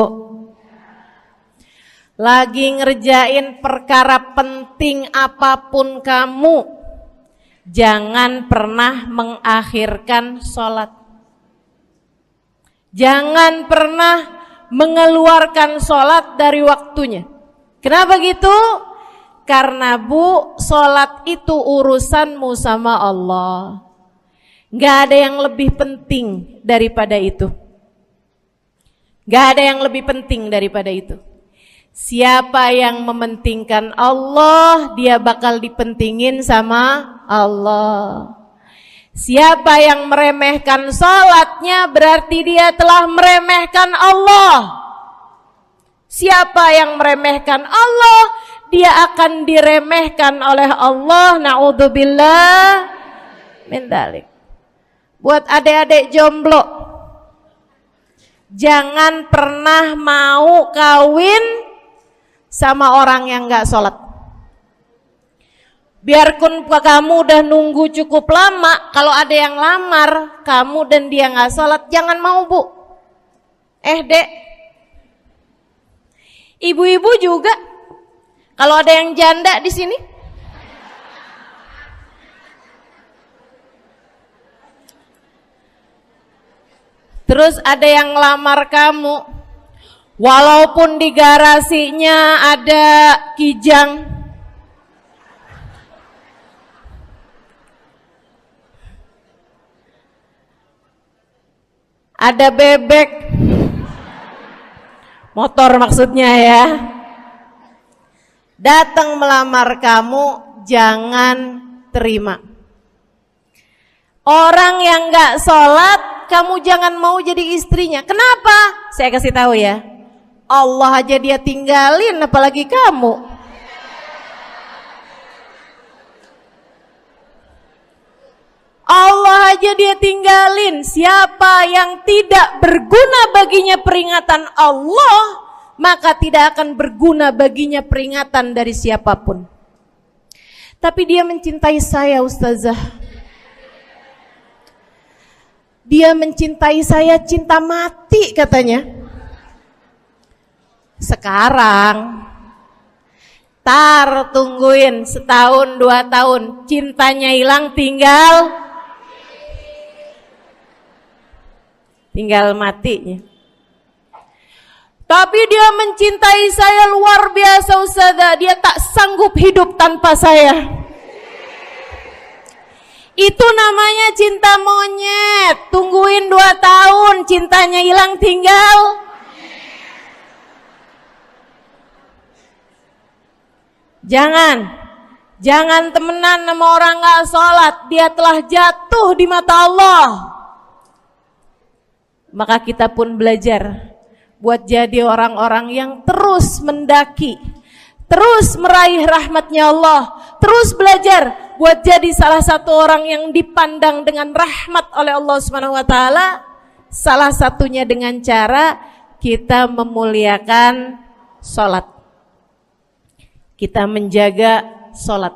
C: lagi ngerjain perkara penting apapun kamu, jangan pernah mengakhirkan sholat. Jangan pernah mengeluarkan sholat dari waktunya. Kenapa gitu? Karena bu, sholat itu urusanmu sama Allah. Gak ada yang lebih penting daripada itu. Gak ada yang lebih penting daripada itu. Siapa yang mementingkan Allah, dia bakal dipentingin sama Allah. Siapa yang meremehkan salatnya, berarti dia telah meremehkan Allah. Siapa yang meremehkan Allah, dia akan diremehkan oleh Allah. Na'udzubillah min dzalik. Buat adik-adik jomblo, jangan pernah mau kawin sama orang yang gak sholat. Biarpun kamu udah nunggu cukup lama, kalau ada yang lamar kamu dan dia gak sholat, jangan mau bu. Dek, ibu-ibu juga, kalau ada yang janda di sini, terus ada yang lamar kamu, walaupun di garasinya ada kijang, ada bebek, motor maksudnya ya, datang melamar kamu, jangan diterima. Orang yang gak sholat, kamu jangan mau jadi istrinya. Kenapa? Saya kasih tahu ya. Allah aja dia tinggalin, apalagi kamu. Allah aja dia tinggalin. Siapa yang tidak berguna baginya peringatan Allah, maka tidak akan berguna baginya peringatan dari siapapun. Tapi dia mencintai saya, Ustazah. Dia mencintai saya cinta mati katanya. Sekarang tungguin setahun 2 tahun, cintanya hilang, tinggal matinya. Tapi dia mencintai saya luar biasa, Ustazah. Dia tak sanggup hidup tanpa saya. Itu namanya cinta monyet. Tungguin 2 tahun, cintanya hilang, tinggal. Jangan temenan sama orang gak sholat. Dia telah jatuh di mata Allah. Maka kita pun belajar buat jadi orang-orang yang terus mendaki, terus meraih rahmatnya Allah, terus belajar buat jadi salah satu orang yang dipandang dengan rahmat oleh Allah Subhanahu wa taala. Salah satunya dengan cara kita memuliakan sholat. Kita menjaga sholat.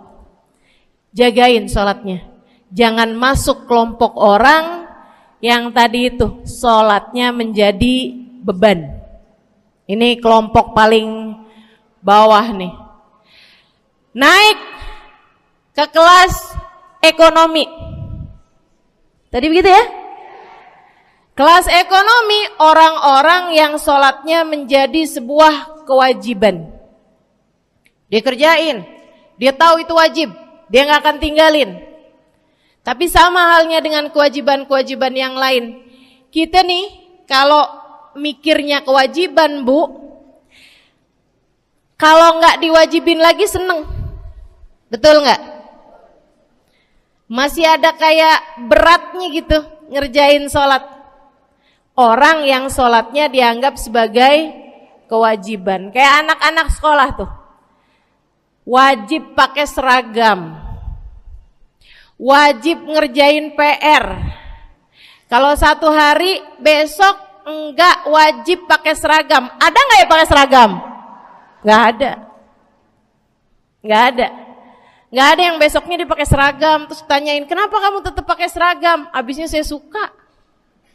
C: Jagain sholatnya. Jangan masuk kelompok orang yang tadi itu sholatnya menjadi beban. Ini kelompok paling bawah nih. Naik ke kelas ekonomi. Tadi begitu ya? Kelas ekonomi, orang-orang yang sholatnya menjadi sebuah kewajiban. Dia kerjain, dia tahu itu wajib, dia gak akan tinggalin. Tapi sama halnya dengan kewajiban-kewajiban yang lain. Kita nih kalau mikirnya kewajiban, Bu, kalau gak diwajibin lagi seneng. Betul gak? Masih ada kayak beratnya gitu ngerjain sholat. Orang yang sholatnya dianggap sebagai kewajiban. Kayak anak-anak sekolah tuh, wajib pakai seragam, wajib ngerjain PR. Kalau 1 hari, besok enggak wajib pakai seragam. Ada nggak ya pakai seragam? Nggak ada. Nggak ada yang besoknya dipakai seragam. Terus tanyain, kenapa kamu tetap pakai seragam? Abisnya saya suka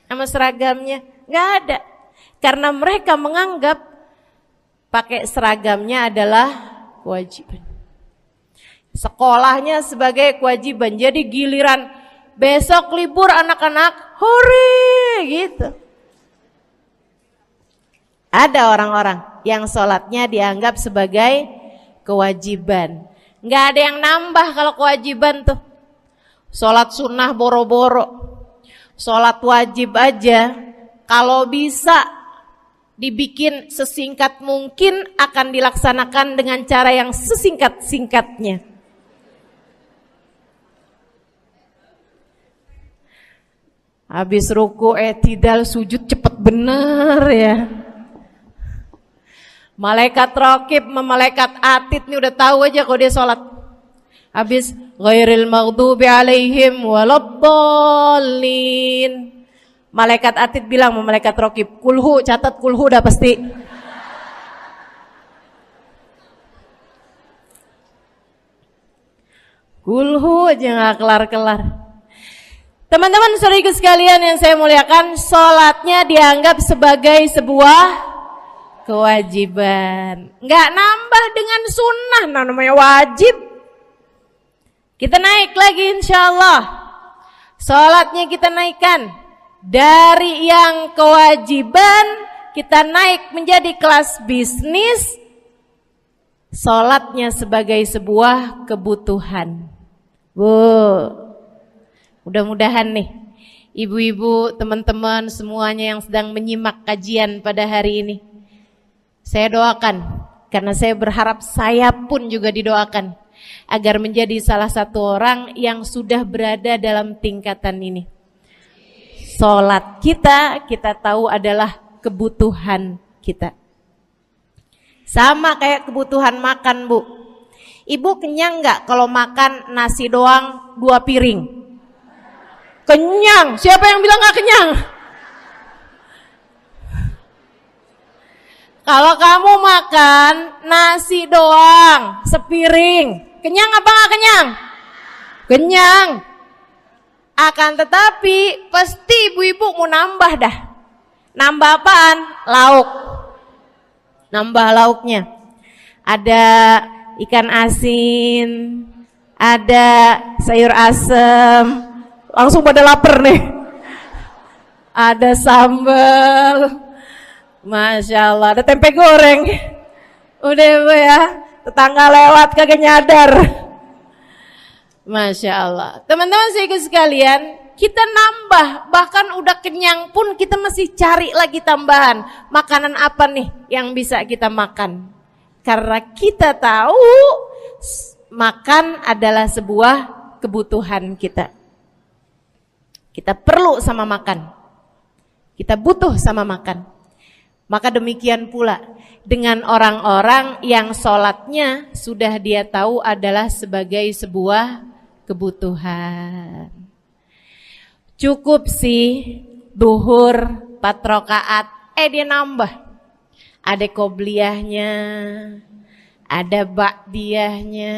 C: sama seragamnya. Nggak ada. Karena mereka menganggap pakai seragamnya adalah kewajiban. Sekolahnya sebagai kewajiban. Jadi giliran besok libur anak-anak, hore gitu. Ada orang-orang yang sholatnya dianggap sebagai kewajiban. Nggak ada yang nambah kalau kewajiban tuh. Sholat sunnah boro-boro, sholat wajib aja kalau bisa dibikin sesingkat mungkin akan dilaksanakan dengan cara yang sesingkat-singkatnya. Habis ruku i'tidal sujud cepet bener ya. Malaikat raqib sama malaikat atid nih udah tahu aja kalau dia sholat. Habis ghairil maghdubi alaihim waladdallin. Malaikat atid bilang sama malaikat raqib, kulhu, catat kulhu udah pasti. Kulhu aja gak kelar-kelar. Teman-teman saudariku sekalian yang saya muliakan, sholatnya dianggap sebagai sebuah kewajiban. Nggak nambah dengan sunnah, namanya wajib. Kita naik lagi insyaallah. Sholatnya kita naikkan. Dari yang kewajiban, kita naik menjadi kelas bisnis. Sholatnya sebagai sebuah kebutuhan. Bu, mudah-mudahan nih ibu-ibu, teman-teman semuanya yang sedang menyimak kajian pada hari ini, saya doakan, karena saya berharap saya pun juga didoakan. agar menjadi salah satu orang yang sudah berada dalam tingkatan ini. Sholat kita tahu adalah kebutuhan kita. Sama kayak kebutuhan makan, Bu. Ibu kenyang nggak kalau makan nasi doang 2 piring? Kenyang. Siapa yang bilang nggak kenyang? Kalau kamu makan nasi doang sepiring, kenyang apa nggak kenyang? Kenyang. Akan tetapi pasti ibu-ibu mau nambah dah. Nambah apaan? Lauk. Nambah lauknya. Ada ikan asin, ada sayur asem. Langsung pada lapar nih. Ada sambal. Masya Allah, ada tempe goreng. Udah Bu ya, tetangga lewat kagak nyadar. Masya Allah. Teman-teman sekalian, kita nambah, bahkan udah kenyang pun kita masih cari lagi tambahan. Makanan apa nih yang bisa kita makan? Karena kita tahu makan adalah sebuah kebutuhan kita. Kita perlu sama makan. Kita butuh sama makan. Maka demikian pula dengan orang-orang yang sholatnya sudah dia tahu adalah sebagai sebuah kebutuhan. Cukup sih duhur 4 rakaat, dia nambah. Ada qobliyahnya, ada ba'diyahnya.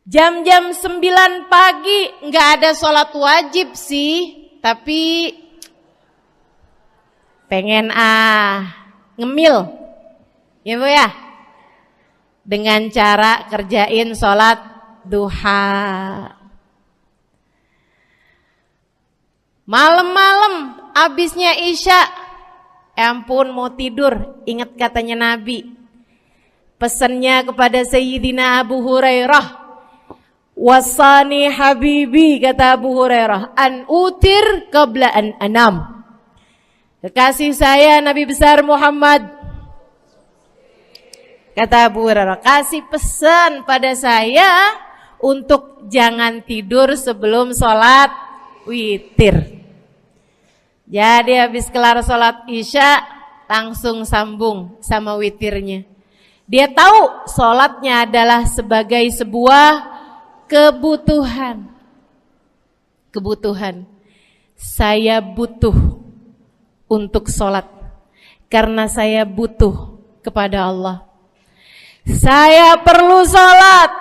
C: Jam-jam 9 pagi nggak ada sholat wajib sih, tapi pengen ngemil, ya Bu ya, dengan cara kerjain sholat duha. Malam-malam abisnya isya, ampun mau tidur, ingat katanya Nabi, pesannya kepada Sayyidina Abu Hurairah, wasani habibi, kata Abu Hurairah, an utir qabla an anam. Kekasih saya Nabi besar Muhammad, kata Abu Hurairah, kasih pesan pada saya untuk jangan tidur sebelum sholat witir. Jadi habis kelar sholat isya langsung sambung sama witirnya. Dia tahu sholatnya adalah sebagai sebuah kebutuhan. Kebutuhan. Saya butuh untuk sholat karena saya butuh kepada Allah. Saya perlu sholat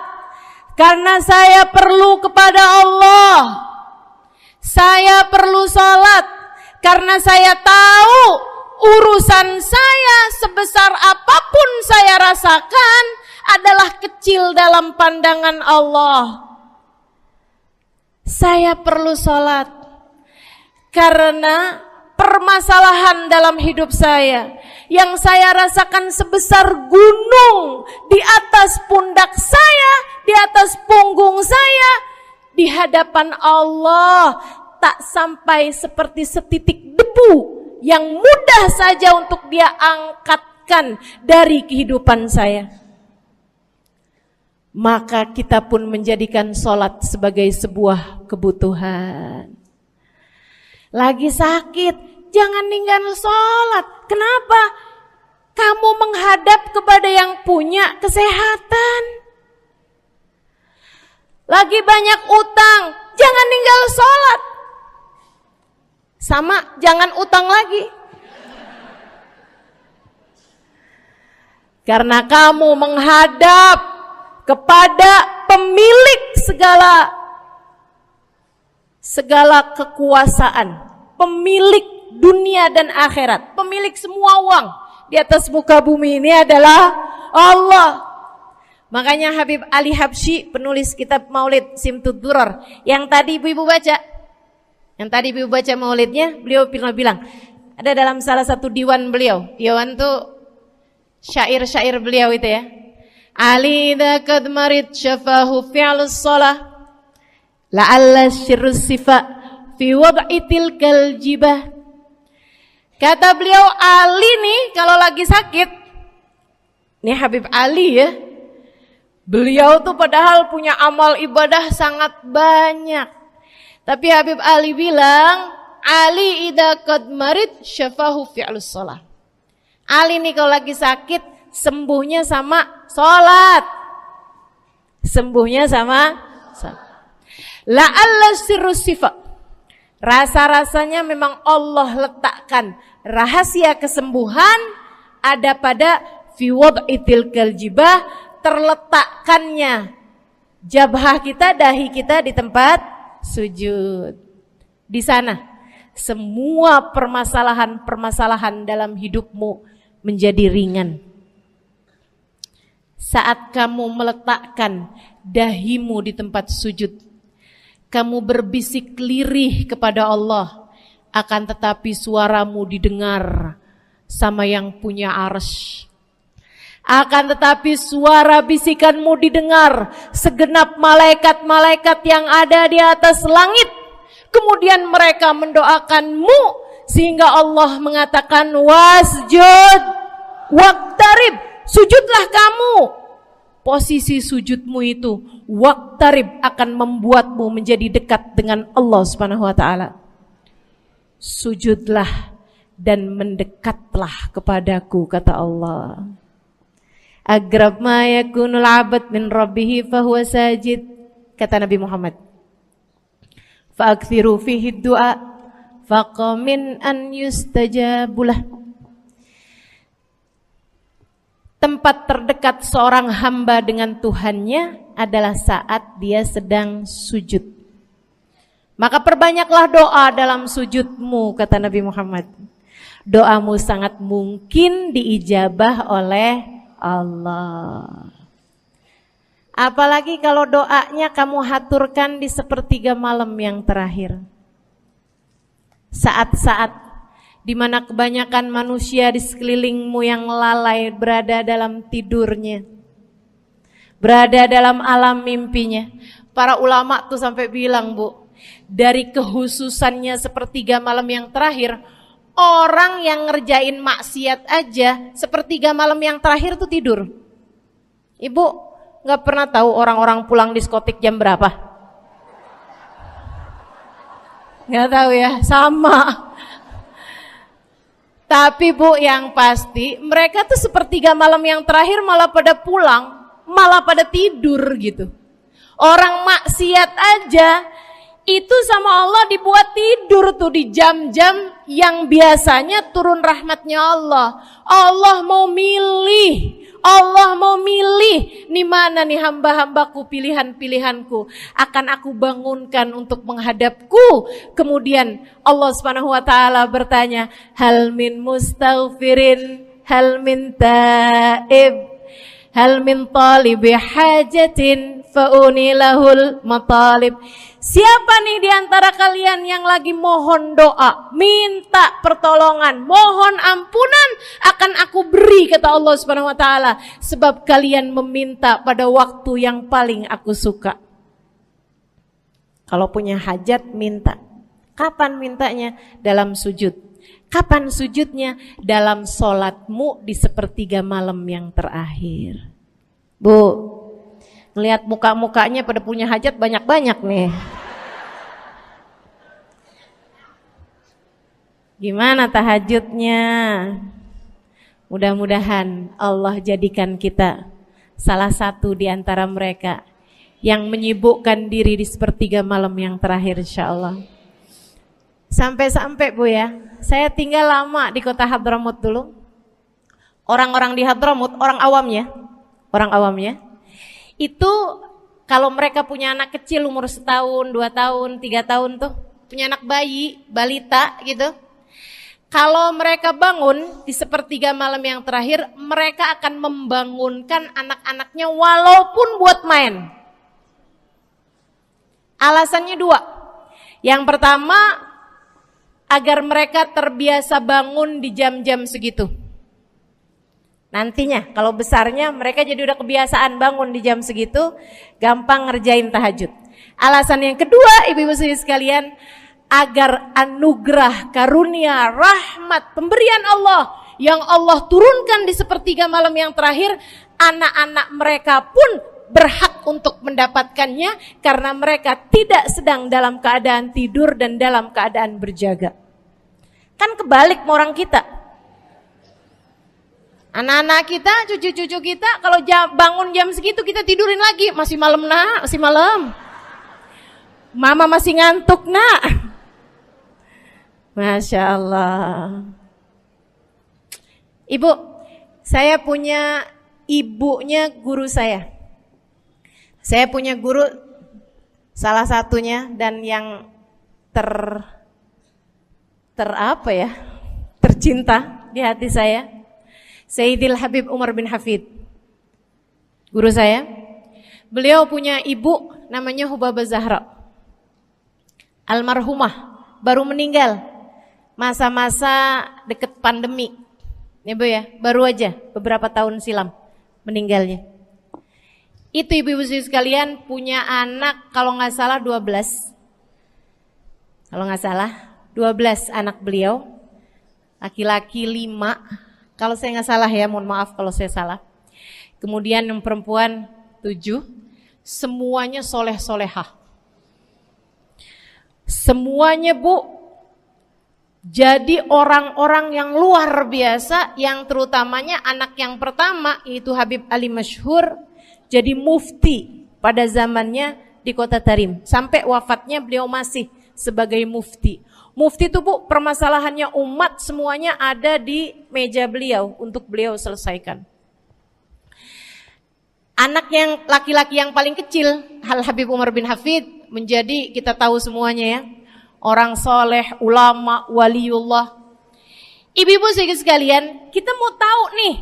C: karena saya perlu kepada Allah. Saya perlu sholat karena saya tahu urusan saya sebesar apapun saya rasakan adalah kecil dalam pandangan Allah. Saya perlu sholat karena permasalahan dalam hidup saya yang saya rasakan sebesar gunung di atas pundak saya, di atas punggung saya, di hadapan Allah tak sampai seperti setitik debu yang mudah saja untuk dia angkatkan dari kehidupan saya. Maka kita pun menjadikan sholat sebagai sebuah kebutuhan. Lagi sakit, jangan ninggal sholat. Kenapa? Kamu menghadap kepada yang punya kesehatan. Lagi banyak utang, jangan ninggal sholat. Sama, jangan utang lagi. Karena kamu menghadap kepada pemilik segala kekuasaan, pemilik dunia dan akhirat, pemilik semua uang di atas muka bumi ini adalah Allah. Makanya Habib Ali Habsyi, penulis kitab Maulid Simtud Duror, yang tadi ibu-ibu baca maulidnya, beliau pernah bilang, ada dalam salah satu diwan beliau, diwan itu syair-syair beliau itu ya, Ali idza kad marid syafahu fi'lus shalah la'alla syirrus sifa fi wad'i tilkal jibah. Kata beliau, Ali nih kalau lagi sakit, nih Habib Ali ya, Beliau tuh padahal punya amal ibadah sangat banyak. Tapi Habib Ali bilang, Ali idza qad marid syafahu fi'lus shalah. Ali nih kalau lagi sakit, sembuhnya sama sholat. Sembuhnya sama sholat. La'alla sirru sifat. Rasa-rasanya memang Allah letakkan rahasia kesembuhan ada pada fi wad'itil kaljibah, terletakkannya jabhah kita, dahi kita di tempat sujud. Di sana semua permasalahan-permasalahan dalam hidupmu menjadi ringan. Saat kamu meletakkan dahimu di tempat sujud, kamu berbisik lirih kepada Allah, akan tetapi suaramu didengar sama yang punya arsy. Akan tetapi suara bisikanmu didengar segenap malaikat-malaikat yang ada di atas langit. Kemudian mereka mendoakanmu sehingga Allah mengatakan wasjud waqtarib, sujudlah kamu. Posisi sujudmu itu waqtarib akan membuatmu menjadi dekat dengan Allah Subhanahu wa taala. Sujudlah dan mendekatlah kepadaku, kata Allah. Agrab ma yakunul abad min rabbih fahuwa sajid, kata Nabi Muhammad. Fa'akthiru fihi du'a faqamin an yustajabulah. Tempat terdekat seorang hamba dengan Tuhannya adalah saat dia sedang sujud. Maka perbanyaklah doa dalam sujudmu, kata Nabi Muhammad. Doamu sangat mungkin diijabah oleh Allah. Apalagi kalau doanya kamu haturkan di sepertiga malam yang terakhir. Saat-saat di mana kebanyakan manusia di sekelilingmu yang lalai berada dalam tidurnya, berada dalam alam mimpinya. Para ulama tuh sampai bilang, Bu, dari kehususannya sepertiga malam yang terakhir, orang yang ngerjain maksiat aja sepertiga malam yang terakhir tuh tidur. Ibu gak pernah tahu orang-orang pulang diskotik jam berapa? Gak tahu ya, sama. Tapi Bu, yang pasti mereka tuh sepertiga malam yang terakhir malah pada pulang, malah pada tidur gitu. Orang maksiat aja itu sama Allah dibuat tidur tuh di jam-jam yang biasanya turun rahmatnya Allah. Allah mau milih nih mana nih hamba-hambaku, pilihan-pilihanku akan aku bangunkan untuk menghadapku. Kemudian Allah Subhanahu wa taala bertanya, hal min mustaghfirin, hal min taib, hal min talibi hajatin faunilahul matalib. Siapa nih di antara kalian yang lagi mohon doa, minta pertolongan, mohon ampunan, akan aku beri, kata Allah Subhanahu wa taala, sebab kalian meminta pada waktu yang paling aku suka. Kalau punya hajat minta. Kapan mintanya? Dalam sujud. Kapan sujudnya? Dalam sholatmu di sepertiga malam yang terakhir. Bu, ngelihat muka-mukanya pada punya hajat banyak-banyak nih. Gimana tahajudnya? Mudah-mudahan Allah jadikan kita salah satu di antara mereka yang menyibukkan diri di sepertiga malam yang terakhir, insyaallah. Sampai-sampai Bu ya, saya tinggal lama di kota Hadramut dulu. Orang-orang di Hadramut, orang awamnya, itu kalau mereka punya anak kecil umur 1 tahun, 2 tahun, 3 tahun tuh, punya anak bayi, balita gitu. Kalau mereka bangun di sepertiga malam yang terakhir, mereka akan membangunkan anak-anaknya walaupun buat main. Alasannya 2. Yang pertama, agar mereka terbiasa bangun di jam-jam segitu. Nantinya kalau besarnya mereka jadi udah kebiasaan bangun di jam segitu, gampang ngerjain tahajud. Alasan yang kedua, ibu-ibu sekalian, agar anugerah, karunia, rahmat, pemberian Allah yang Allah turunkan di sepertiga malam yang terakhir, anak-anak mereka pun berhak untuk mendapatkannya karena mereka tidak sedang dalam keadaan tidur dan dalam keadaan berjaga. Kan kebalik sama orang kita. Anak-anak kita, cucu-cucu kita kalau bangun jam segitu kita tidurin lagi. Masih malam nak, masih malam. Mama masih ngantuk nak. Masya Allah. Ibu, saya punya ibunya guru saya. Saya punya guru salah satunya dan yang tercinta di hati saya, Sayyidil Habib Umar bin Hafid. Guru saya. Beliau punya ibu namanya Hubabah Zahra. Almarhumah, baru meninggal masa-masa deket pandemi. Ya Bu ya, baru aja beberapa tahun silam meninggalnya. Itu ibu-ibu sekalian punya anak kalau nggak salah 12. Kalau nggak salah 12 anak beliau. Laki-laki 5. Kalau saya nggak salah ya, mohon maaf kalau saya salah. Kemudian yang perempuan 7. Semuanya soleh-solehah. Semuanya Bu jadi orang-orang yang luar biasa, yang terutamanya anak yang pertama yaitu Habib Ali Masyhur jadi mufti pada zamannya di Kota Tarim. Sampai wafatnya beliau masih sebagai mufti. Mufti itu Bu, permasalahannya umat semuanya ada di meja beliau untuk beliau selesaikan. Anak yang laki-laki yang paling kecil, Habib Umar bin Hafid, menjadi kita tahu semuanya ya, orang soleh, ulama, waliullah. Ibu-ibu sekalian, kita mau tahu nih,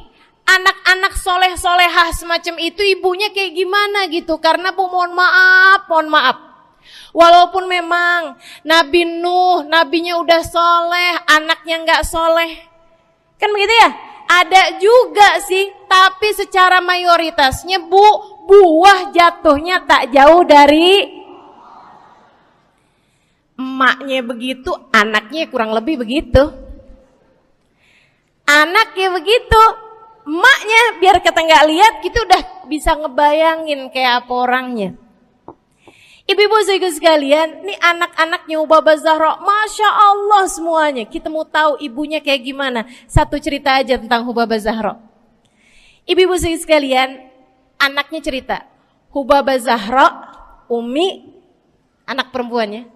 C: anak-anak soleh-solehah semacam itu ibunya kayak gimana gitu. Karena Bu, mohon maaf. Walaupun memang Nabi Nuh, nabinya udah soleh, anaknya nggak soleh. Kan begitu ya? Ada juga sih, tapi secara mayoritasnya Bu, buah jatuhnya tak jauh dari emaknya begitu, anaknya kurang lebih begitu. Anaknya begitu, emaknya biar kita nggak lihat, kita udah bisa ngebayangin kayak apa orangnya. Ibu-ibu sekalian, nih anak-anaknya Hubabah Zahra, Masya Allah semuanya. Kita mau tahu ibunya kayak gimana. Satu cerita aja tentang Hubabah Zahra. Ibu-ibu sekalian, anaknya cerita, Hubabah Zahra, Umi, anak perempuannya,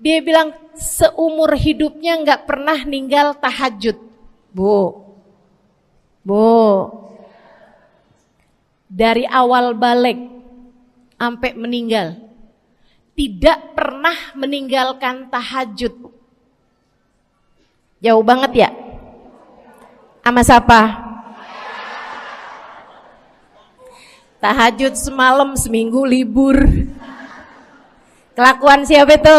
C: dia bilang seumur hidupnya nggak pernah ninggal tahajud. Bu, dari awal balik sampai meninggal, tidak pernah meninggalkan tahajud. Jauh banget ya? Sama siapa? Tahajud semalam, seminggu libur. Kelakuan siapa itu?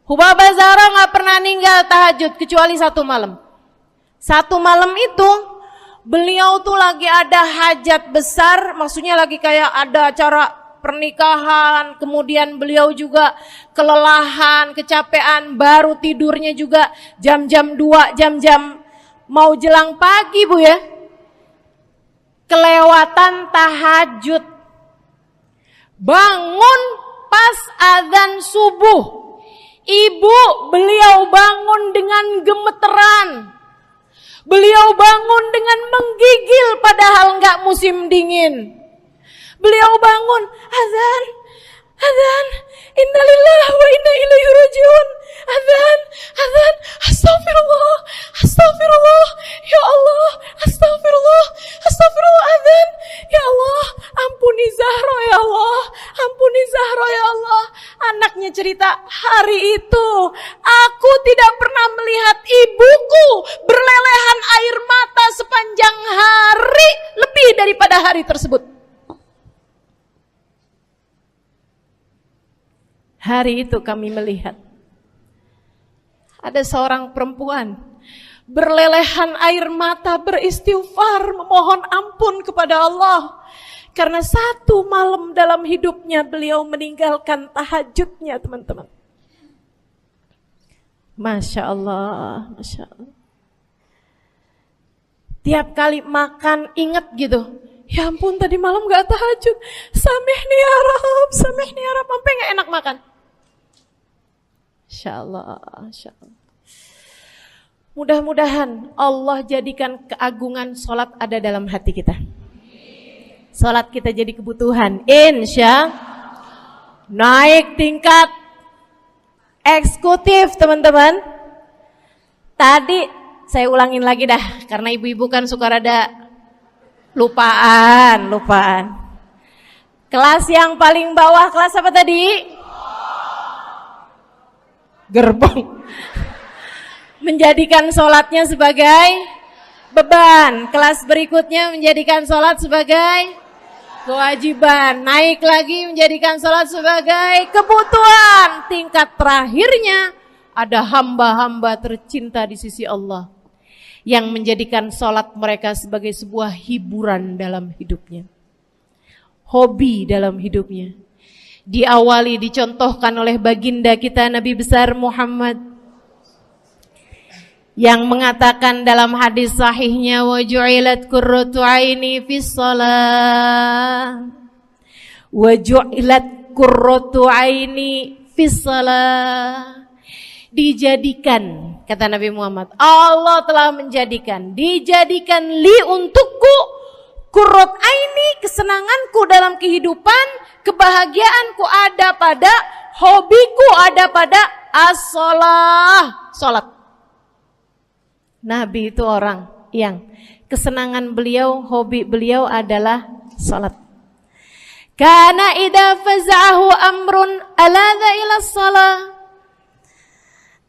C: Hubabah Zahra gak pernah ninggal tahajud kecuali satu malam. Satu malam itu beliau tuh lagi ada hajat besar, maksudnya lagi kayak ada acara pernikahan, kemudian beliau juga kelelahan, kecapean, baru tidurnya juga jam-jam 2, jam-jam mau jelang pagi Bu ya. Kelewatan tahajud. Bangun pas azan subuh. Ibu, beliau bangun dengan gemeteran. Beliau bangun dengan menggigil padahal enggak musim dingin. Beliau bangun, azan, innalillahi wa inna ilaihi rajiun. Azan, astagfirullah, ya Allah, astagfirullah, azan, ya Allah, ampuni Zahra ya Allah, Anaknya cerita, hari itu aku tidak pernah melihat ibuku berlelehan air mata sepanjang hari lebih daripada hari tersebut. Hari itu kami melihat ada seorang perempuan berlelehan air mata beristighfar memohon ampun kepada Allah karena satu malam dalam hidupnya beliau meninggalkan tahajudnya, teman-teman. Masya Allah, Masya Allah. Tiap kali makan inget gitu, ya ampun tadi malam gak tahajud, samihni ya Rab, samihni ya Rab, sampai gak enak makan. Insya Allah. Mudah-mudahan Allah jadikan keagungan sholat ada dalam hati kita. Sholat kita jadi kebutuhan, insya naik tingkat eksekutif teman-teman. Tadi saya ulangin lagi dah, karena ibu-ibu kan suka rada lupaan. Kelas yang paling bawah, kelas apa tadi? Gerbong. Menjadikan sholatnya sebagai beban. Kelas berikutnya menjadikan sholat sebagai kewajiban. Naik lagi menjadikan sholat sebagai kebutuhan. Tingkat terakhirnya ada hamba-hamba tercinta di sisi Allah yang menjadikan sholat mereka sebagai sebuah hiburan dalam hidupnya, hobi dalam hidupnya. Diawali, dicontohkan oleh baginda kita Nabi besar Muhammad yang mengatakan dalam hadis sahihnya, wa ju'ilat qurratu aini fis shalah, wa ju'ilat qurratu aini fis shalah. Dijadikan, kata Nabi Muhammad, Allah telah menjadikan, dijadikan li untukku qurrat aini, kesenanganku dalam kehidupan, kebahagiaanku ada pada, hobiku ada pada as-shalah, salat. Nabi itu orang yang kesenangan beliau, hobi beliau adalah salat. Kana idza faza'ahu amrun aladha ila shalah.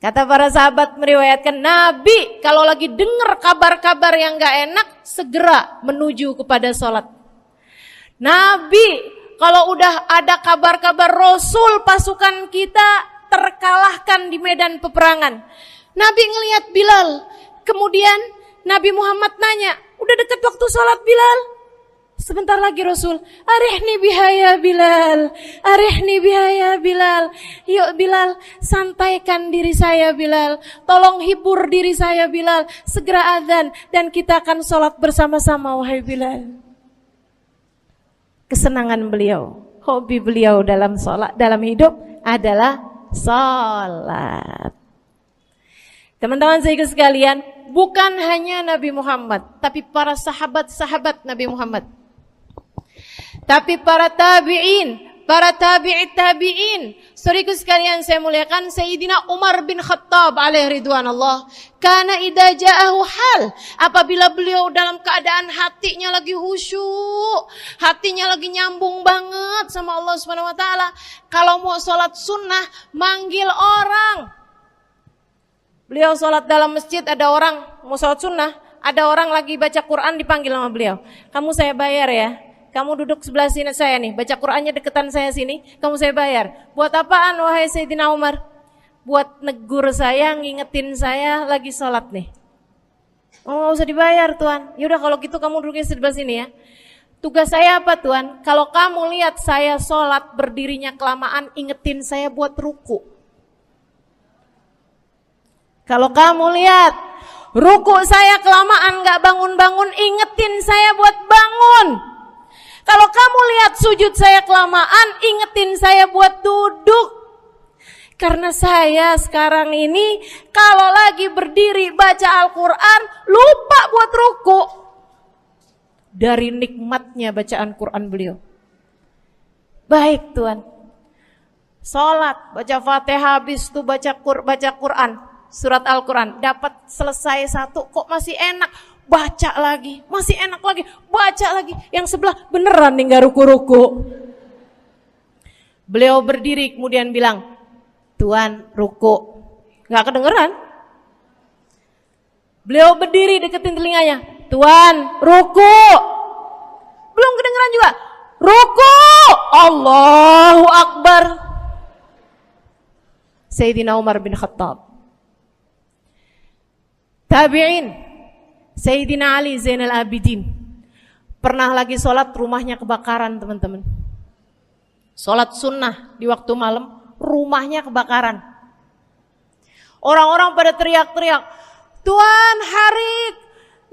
C: Kata para sahabat meriwayatkan, Nabi kalau lagi dengar kabar-kabar yang gak enak, segera menuju kepada sholat. Nabi kalau udah ada kabar-kabar Rasul pasukan kita terkalahkan di medan peperangan, Nabi ngelihat Bilal. Kemudian Nabi Muhammad nanya, udah dekat waktu sholat Bilal? Sebentar lagi Rasul, arihni bihaya Bilal, arihni bihaya Bilal. Yuk Bilal, sampaikan diri saya Bilal, tolong hibur diri saya Bilal. Segera azan dan kita akan sholat bersama-sama wahai Bilal. Kesenangan beliau, hobi beliau dalam sholat, dalam hidup adalah sholat. Teman-teman saya sekalian, bukan hanya Nabi Muhammad, tapi para sahabat-sahabat Nabi Muhammad, tapi para tabi'in, para tabi'it tabi'in. Saudaraku sekalian saya muliakan, Sayyidina Umar bin Khattab alaihi ridwanallah, kana idza ja'ahu hal, apabila beliau dalam keadaan hatinya lagi khusyuk, hatinya lagi nyambung banget sama Allah Subhanahu wa taala, kalau mau salat sunnah manggil orang. Beliau salat dalam masjid, ada orang mau salat sunnah, ada orang lagi baca Quran dipanggil sama beliau. Kamu saya bayar ya. Kamu duduk sebelah sini saya nih, baca Qur'annya deketan saya sini, kamu saya bayar. Buat apaan wahai Sayyidina Umar? Buat negur saya, ngingetin saya lagi sholat nih. Oh gak usah dibayar Tuan. Yaudah kalau gitu kamu duduknya sebelah sini ya. Tugas saya apa Tuan? Kalau kamu lihat saya sholat berdirinya kelamaan, ingetin saya buat ruku. Kalau kamu lihat ruku saya kelamaan gak bangun-bangun, ingetin saya buat bangun. Kalau kamu lihat sujud saya kelamaan, ingetin saya buat duduk. Karena saya sekarang ini kalau lagi berdiri baca Al-Quran, lupa buat ruku. Dari nikmatnya bacaan Quran beliau. Baik Tuan, sholat, baca Fatihah, habis itu baca Quran, surat Al-Quran, dapat selesai satu, kok masih enak. Baca lagi, masih enak lagi, baca lagi. Yang sebelah beneran nih gak ruku-ruku. Beliau berdiri kemudian bilang, Tuan ruku. Gak kedengeran. Beliau berdiri deketin telinganya, Tuan ruku. Belum kedengeran juga. Ruku. Allahu Akbar. Sayyidina Umar bin Khattab. Tabi'in, Sayyidina Ali Zainal Abidin pernah lagi sholat, rumahnya kebakaran teman-teman. Sholat sunnah di waktu malam, rumahnya kebakaran. Orang-orang pada teriak-teriak, Tuan harik,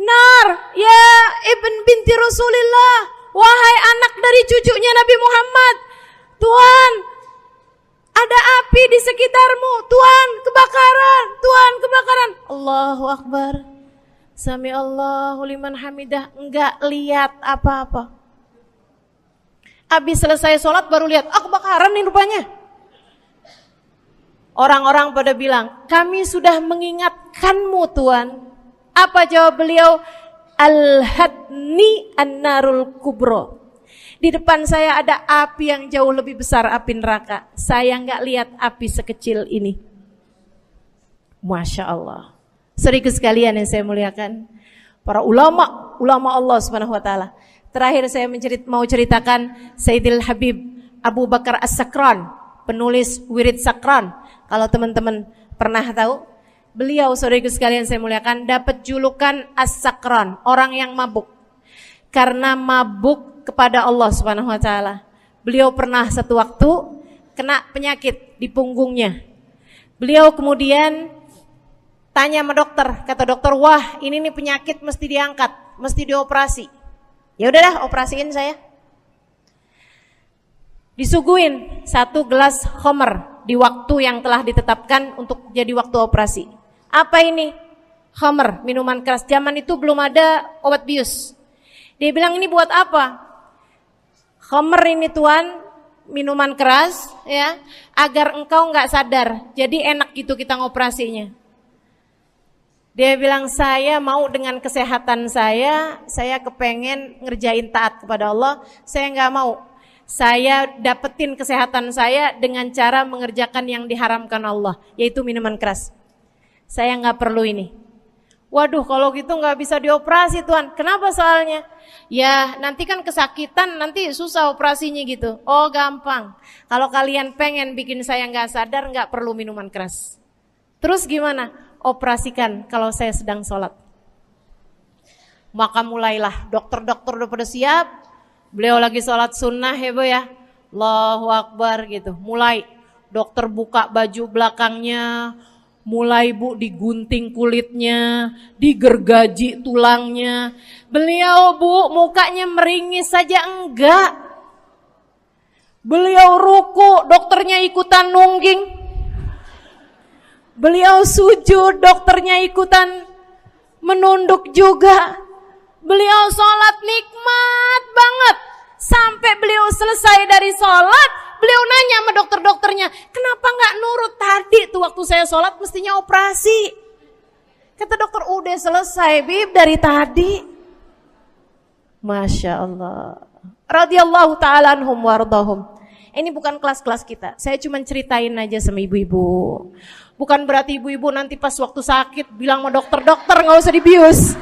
C: Nar, ya ibn binti Rasulillah, wahai anak dari cucunya Nabi Muhammad. Tuhan, ada api di sekitarmu. Tuhan, kebakaran. Tuhan, kebakaran. Allahu Akbar. Sami Allahu liman hamidah. Enggak lihat apa-apa. Habis selesai sholat baru lihat, kebakaran nih rupanya. Orang-orang pada bilang, kami sudah mengingatkanmu Tuhan. Apa jawab beliau? Al-hadni an-narul kubro. Di depan saya ada api yang jauh lebih besar, api neraka. Saya nggak lihat api sekecil ini. Masya Allah. Saudara sekalian yang saya muliakan, para ulama Allah Subhanahu Wa Taala. Terakhir saya mau ceritakan Sayyidil Habib Abu Bakar As-Sakran, penulis Wirid Sakran. Kalau teman-teman pernah tahu, beliau saudara sekalian saya muliakan dapat julukan As-Sakran, orang yang mabuk. Karena mabuk kepada Allah Subhanahu Wa Taala. Beliau pernah satu waktu kena penyakit di punggungnya. Beliau kemudian tanya sama dokter, kata dokter, wah ini nih penyakit mesti diangkat, mesti dioperasi. Ya udahlah, operasiin saya. Disuguhin 1 gelas khamr di waktu yang telah ditetapkan untuk jadi waktu operasi. Apa ini? Khamr, minuman keras. Zaman itu belum ada obat bius. Dia bilang, ini buat apa? Khamr ini Tuhan, minuman keras ya, agar engkau enggak sadar. Jadi enak gitu kita ngoperasinya. Dia bilang, saya mau dengan kesehatan saya kepengen ngerjain taat kepada Allah, saya enggak mau. Saya dapetin kesehatan saya dengan cara mengerjakan yang diharamkan Allah, yaitu minuman keras. Saya enggak perlu ini. Waduh, kalau gitu enggak bisa dioperasi Tuhan. Kenapa soalnya? Ya nanti kan kesakitan, nanti susah operasinya gitu. Oh gampang. Kalau kalian pengen bikin saya enggak sadar, enggak perlu minuman keras. Terus gimana? Operasikan kalau saya sedang sholat. Maka mulailah dokter-dokter udah pada siap. Beliau lagi sholat sunnah ya Bu ya. Allahu Akbar gitu. Mulai dokter buka baju belakangnya. Mulai Bu digunting kulitnya, digergaji tulangnya. Beliau Bu mukanya meringis saja enggak. Beliau ruku, dokternya ikutan nungging. Beliau sujud, dokternya ikutan menunduk juga. Beliau sholat nikmat banget. Sampai beliau selesai dari sholat, beliau nanya sama dokter-dokternya, kenapa gak nurut tadi tuh waktu saya sholat mestinya operasi. Kata dokter, udah selesai Bib dari tadi. Masya Allah. Radiyallahu ta'ala anhum wardahum. Ini bukan kelas-kelas kita, saya cuma ceritain aja sama ibu-ibu. Bukan berarti ibu-ibu nanti pas waktu sakit bilang sama dokter-dokter gak usah dibius.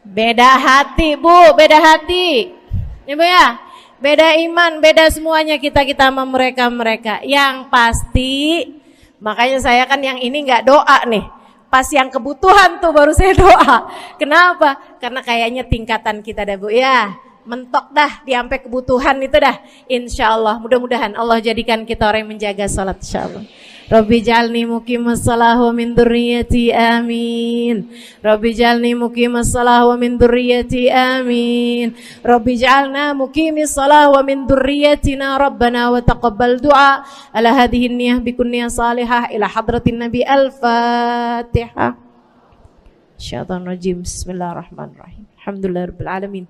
C: Beda hati Bu, beda hati. Ya Bu ya, beda iman, beda semuanya kita sama mereka. Yang pasti, makanya saya kan yang ini gak doa nih. Pas yang kebutuhan tuh baru saya doa. Kenapa? Karena kayaknya tingkatan kita dah Bu ya. Mentok dah, sampai kebutuhan itu dah. Insya Allah, mudah-mudahan Allah jadikan kita orang yang menjaga salat insya Allah. Rabbi jalni muqimas salah wa min dzurriyyati amin. Rabbi jalni muqimas salah wa min dzurriyyati amin. Rabbi jalna muqimis salah wa min dzurriyyatina rabbana wa taqabbal du'a. Ala hadhihi niyyah bikun niyyah salihah ila hadratin nabi al-fatihah. Syaitan rajim. Bismillahirrahmanirrahim. Alhamdulillahirabbil alamin.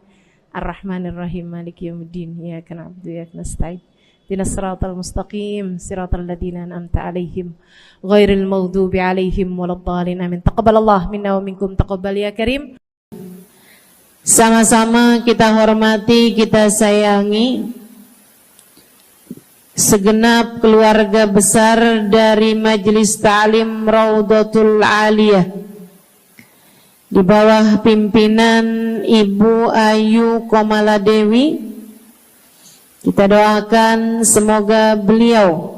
C: Ar-Rahmanir-Rahim Maliki Yaumiddin. Iyyaka na'budu wa iyyaka nasta'in. Ihdinas siratal mustaqim, siratal ladzina an'amta 'alaihim, ghairil maghdubi 'alaihim waladdallin. Amin. Taqabbalallahu minna wa minkum, taqabbal ya karim.
D: Sama-sama kita hormati, kita sayangi segenap keluarga besar dari Majelis Ta'lim Raudhatul Aliyah di bawah pimpinan Ibu Ayu Komaladewi. Kita doakan semoga beliau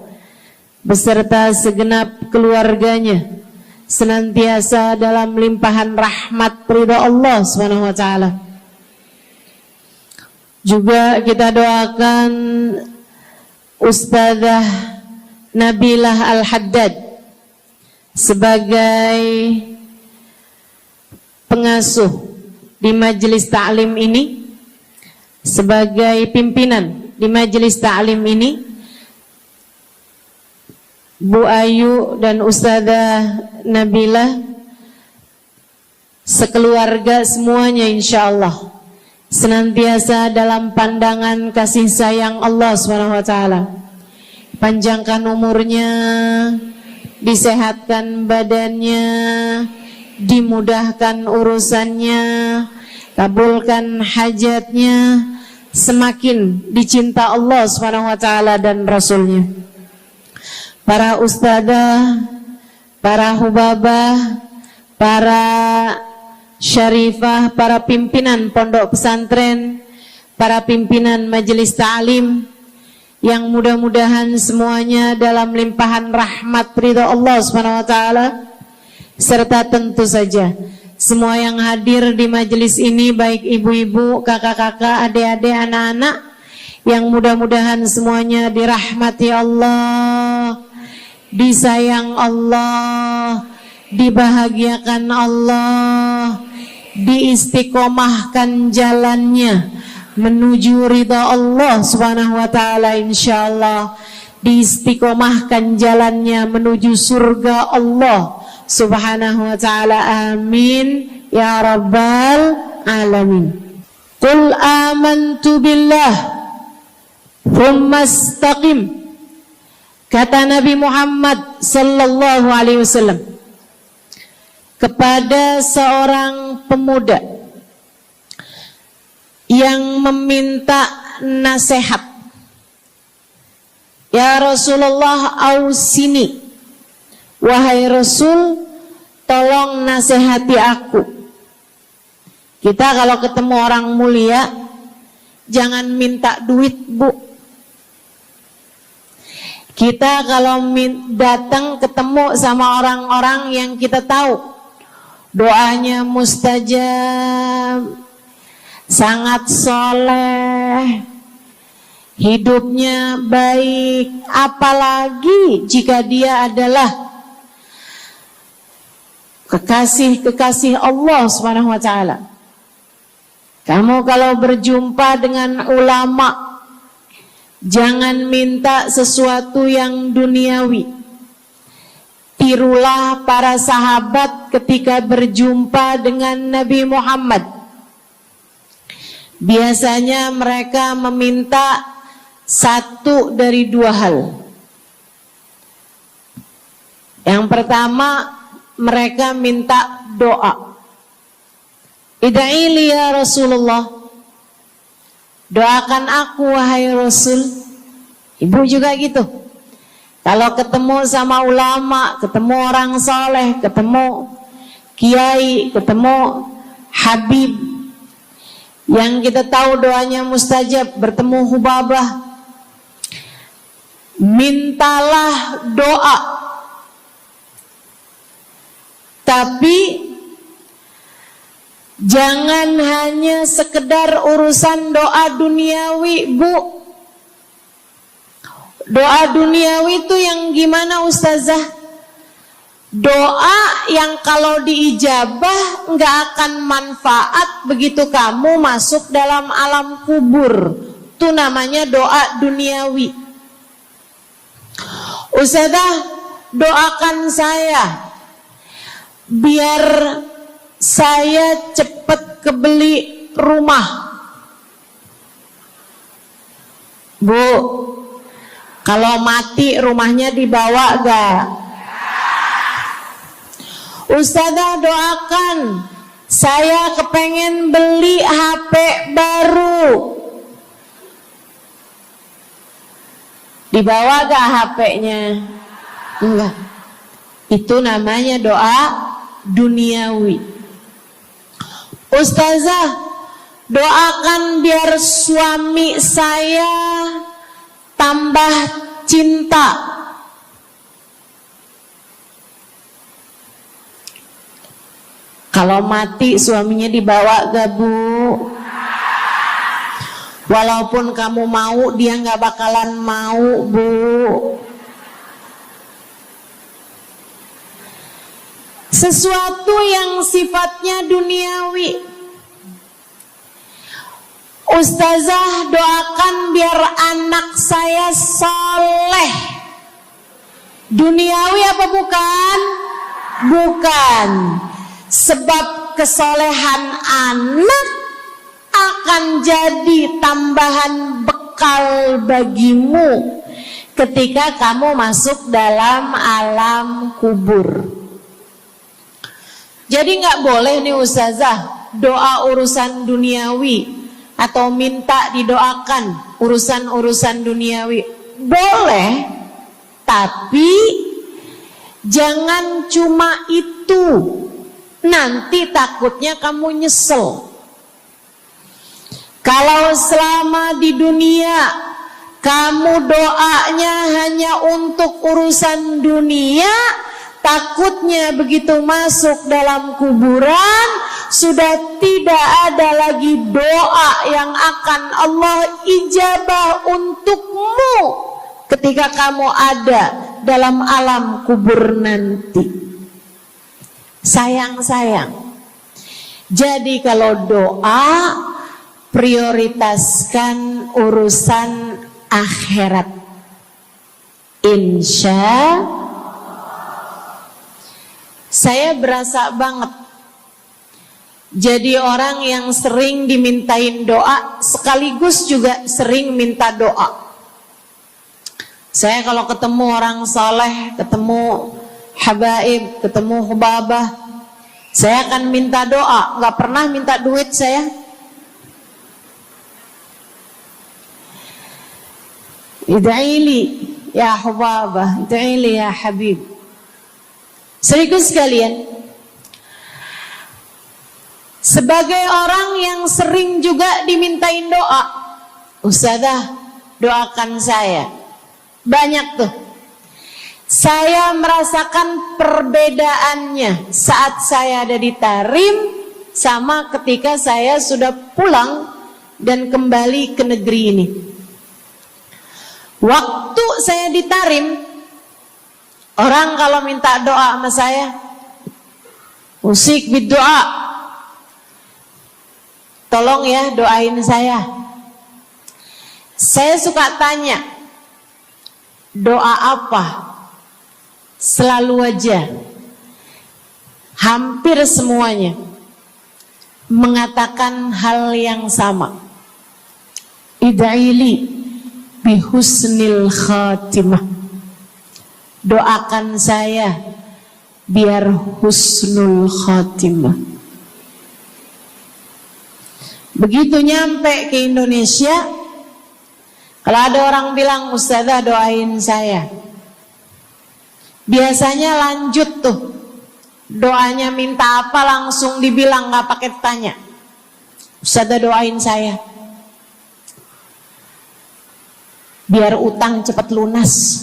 D: beserta segenap keluarganya senantiasa dalam limpahan rahmat ridha Allah Subhanahu wa taala. Juga kita doakan Ustazah Nabilah Al-Haddad sebagai pengasuh di majelis ta'lim ini, sebagai pimpinan di majelis ta'lim ini, Bu Ayu dan Ustazah Nabila, sekeluarga semuanya insyaallah senantiasa dalam pandangan kasih sayang Allah SWT. Panjangkan umurnya, disehatkan badannya, dimudahkan urusannya, kabulkan hajatnya, semakin dicinta Allah SWT dan Rasulnya. Para ustadzah, para hubabah, para syarifah, para pimpinan pondok pesantren, para pimpinan majelis ta'lim, yang mudah-mudahan semuanya dalam limpahan rahmat ridha Allah SWT, serta tentu saja semua yang hadir di majelis ini, baik ibu-ibu, kakak-kakak, adik-adik, anak-anak, yang mudah-mudahan semuanya dirahmati Allah, disayang Allah, dibahagiakan Allah, diistiqomahkan jalannya menuju ridha Allah Subhanahu wa taala, insyaallah diistiqomahkan jalannya menuju surga Allah Subhanahu wa taala. Amin ya rabbal alamin. Qul amantu billah thumma istaqim, kata Nabi Muhammad sallallahu alaihi wasallam kepada seorang pemuda yang meminta nasihat, ya Rasulullah, ausini, wahai Rasul, tolong nasihati aku. Kita kalau ketemu orang mulia jangan minta duit, Bu. Kita kalau datang ketemu sama orang-orang yang kita tahu doanya mustajab, sangat soleh, hidupnya baik, apalagi jika dia adalah kekasih-kekasih Allah Subhanahu wa taala. Kamu kalau berjumpa dengan ulama, jangan minta sesuatu yang duniawi. Tirulah para sahabat ketika berjumpa dengan Nabi Muhammad. Biasanya mereka meminta satu dari dua hal. Yang pertama, mereka minta doa. Ida'ili ya Rasulullah, doakan aku wahai Rasul. Ibu juga gitu. Kalau ketemu sama ulama, ketemu orang soleh, ketemu kiai, ketemu habib yang kita tahu doanya mustajab, bertemu hubabah, mintalah doa. Tapi jangan hanya sekedar urusan doa duniawi, Bu. Doa duniawi itu yang gimana, Ustazah? Doa yang kalau diijabah nggak akan manfaat begitu kamu masuk dalam alam kubur. Itu namanya doa duniawi. Ustazah, doakan saya biar saya cepat kebeli rumah. Bu, kalau mati rumahnya dibawa gak? Ustazah, doakan saya kepengen beli HP baru. Dibawa gak HP-nya? Enggak. Itu namanya doa duniawi. Ustazah, doakan biar suami saya tambah cinta. Kalau mati suaminya dibawa gak, Bu? Walaupun kamu mau, dia gak bakalan mau, Bu. sesuatu yang sifatnya duniawi. Ustazah, doakan biar anak saya soleh. Duniawi apa bukan? Bukan. Sebab kesolehan anak akan jadi tambahan bekal bagimu ketika kamu masuk dalam alam kubur. Jadi nggak boleh nih ustazah doa urusan duniawi atau minta didoakan urusan-urusan duniawi. Boleh, tapi jangan cuma itu. Nanti takutnya kamu nyesel. Kalau selama di dunia kamu doanya hanya untuk urusan dunia, takutnya begitu masuk dalam kuburan sudah tidak ada lagi doa yang akan Allah ijabah untukmu ketika kamu ada dalam alam kubur nanti. Sayang. Jadi kalau doa, prioritaskan urusan akhirat. Insya saya berasa banget jadi orang yang sering dimintain doa sekaligus juga sering minta doa. Saya kalau ketemu orang saleh, ketemu habaib, ketemu hubabah, saya akan minta doa, nggak pernah minta duit saya. Ida'ili ya hubabah, ida'ili ya habib. Saudaraku sekalian, sebagai orang yang sering juga dimintain doa, ustazah doakan saya. Banyak tuh. Saya merasakan perbedaannya saat saya ada di Tarim sama ketika saya sudah pulang dan kembali ke negeri ini. Waktu saya di Tarim, orang kalau minta doa sama saya, usik berdoa, tolong ya doain saya. Saya suka tanya, doa apa? Selalu aja, hampir semuanya mengatakan hal yang sama. Ida'ili bihusnil khatimah. Doakan saya biar husnul khatimah. Begitu nyampe ke Indonesia, kalau ada orang bilang, ustazah doain saya, biasanya lanjut tuh, doanya minta apa langsung dibilang, nggak pakai tanya. Ustazah doain saya biar utang cepat lunas.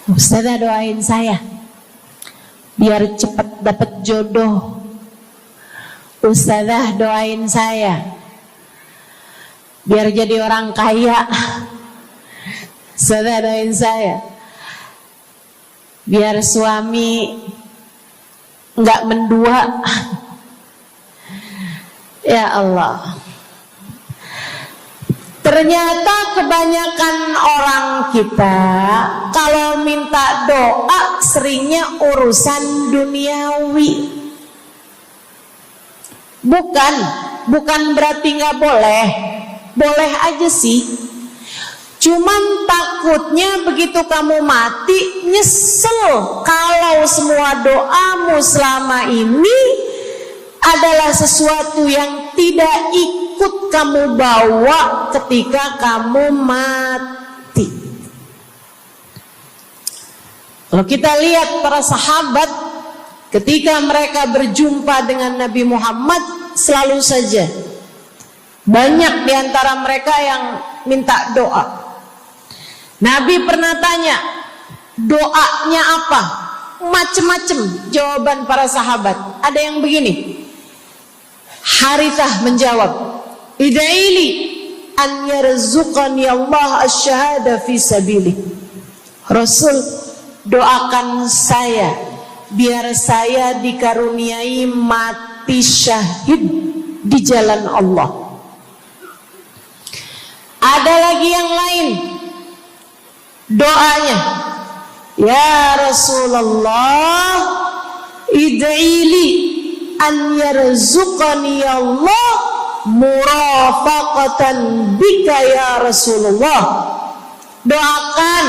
D: Ustazah doain saya biar cepat dapat jodoh. Ustazah doain saya biar jadi orang kaya. Ustazah doain saya biar suami nggak mendua. Ya Allah, ternyata kebanyakan orang kita kalau minta doa seringnya urusan duniawi. Bukan berarti nggak boleh, boleh aja sih. Cuman takutnya begitu kamu mati nyesel kalau semua doamu selama ini adalah sesuatu yang tidak ikut kamu bawa ketika kamu mati. Kalau kita lihat para sahabat ketika mereka berjumpa dengan Nabi Muhammad, selalu saja banyak diantara mereka yang minta doa. Nabi pernah tanya, doanya apa? Macem-macem jawaban para sahabat. Ada yang begini, Harithah menjawab, ida'ili an yarzuqani Allah asyhada fi sabilih. Rasul, doakan saya biar saya dikaruniai mati syahid di jalan Allah. Ada lagi yang lain doanya, ya Rasulullah, id'ili an yarzuqani Allah murafaqatan bika ya Rasulullah. Doakan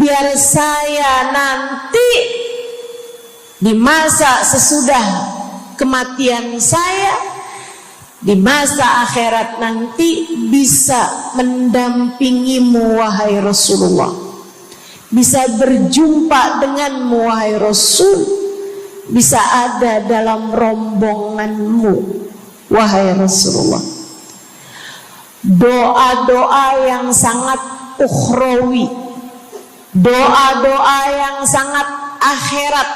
D: biar saya nanti di masa sesudah kematian saya, di masa akhirat nanti bisa mendampingimu wahai Rasulullah, bisa berjumpa denganmu wahai Rasul, bisa ada dalam rombonganmu wahai Rasulullah. Doa-doa yang sangat ukhrawi, doa-doa yang sangat akhirat,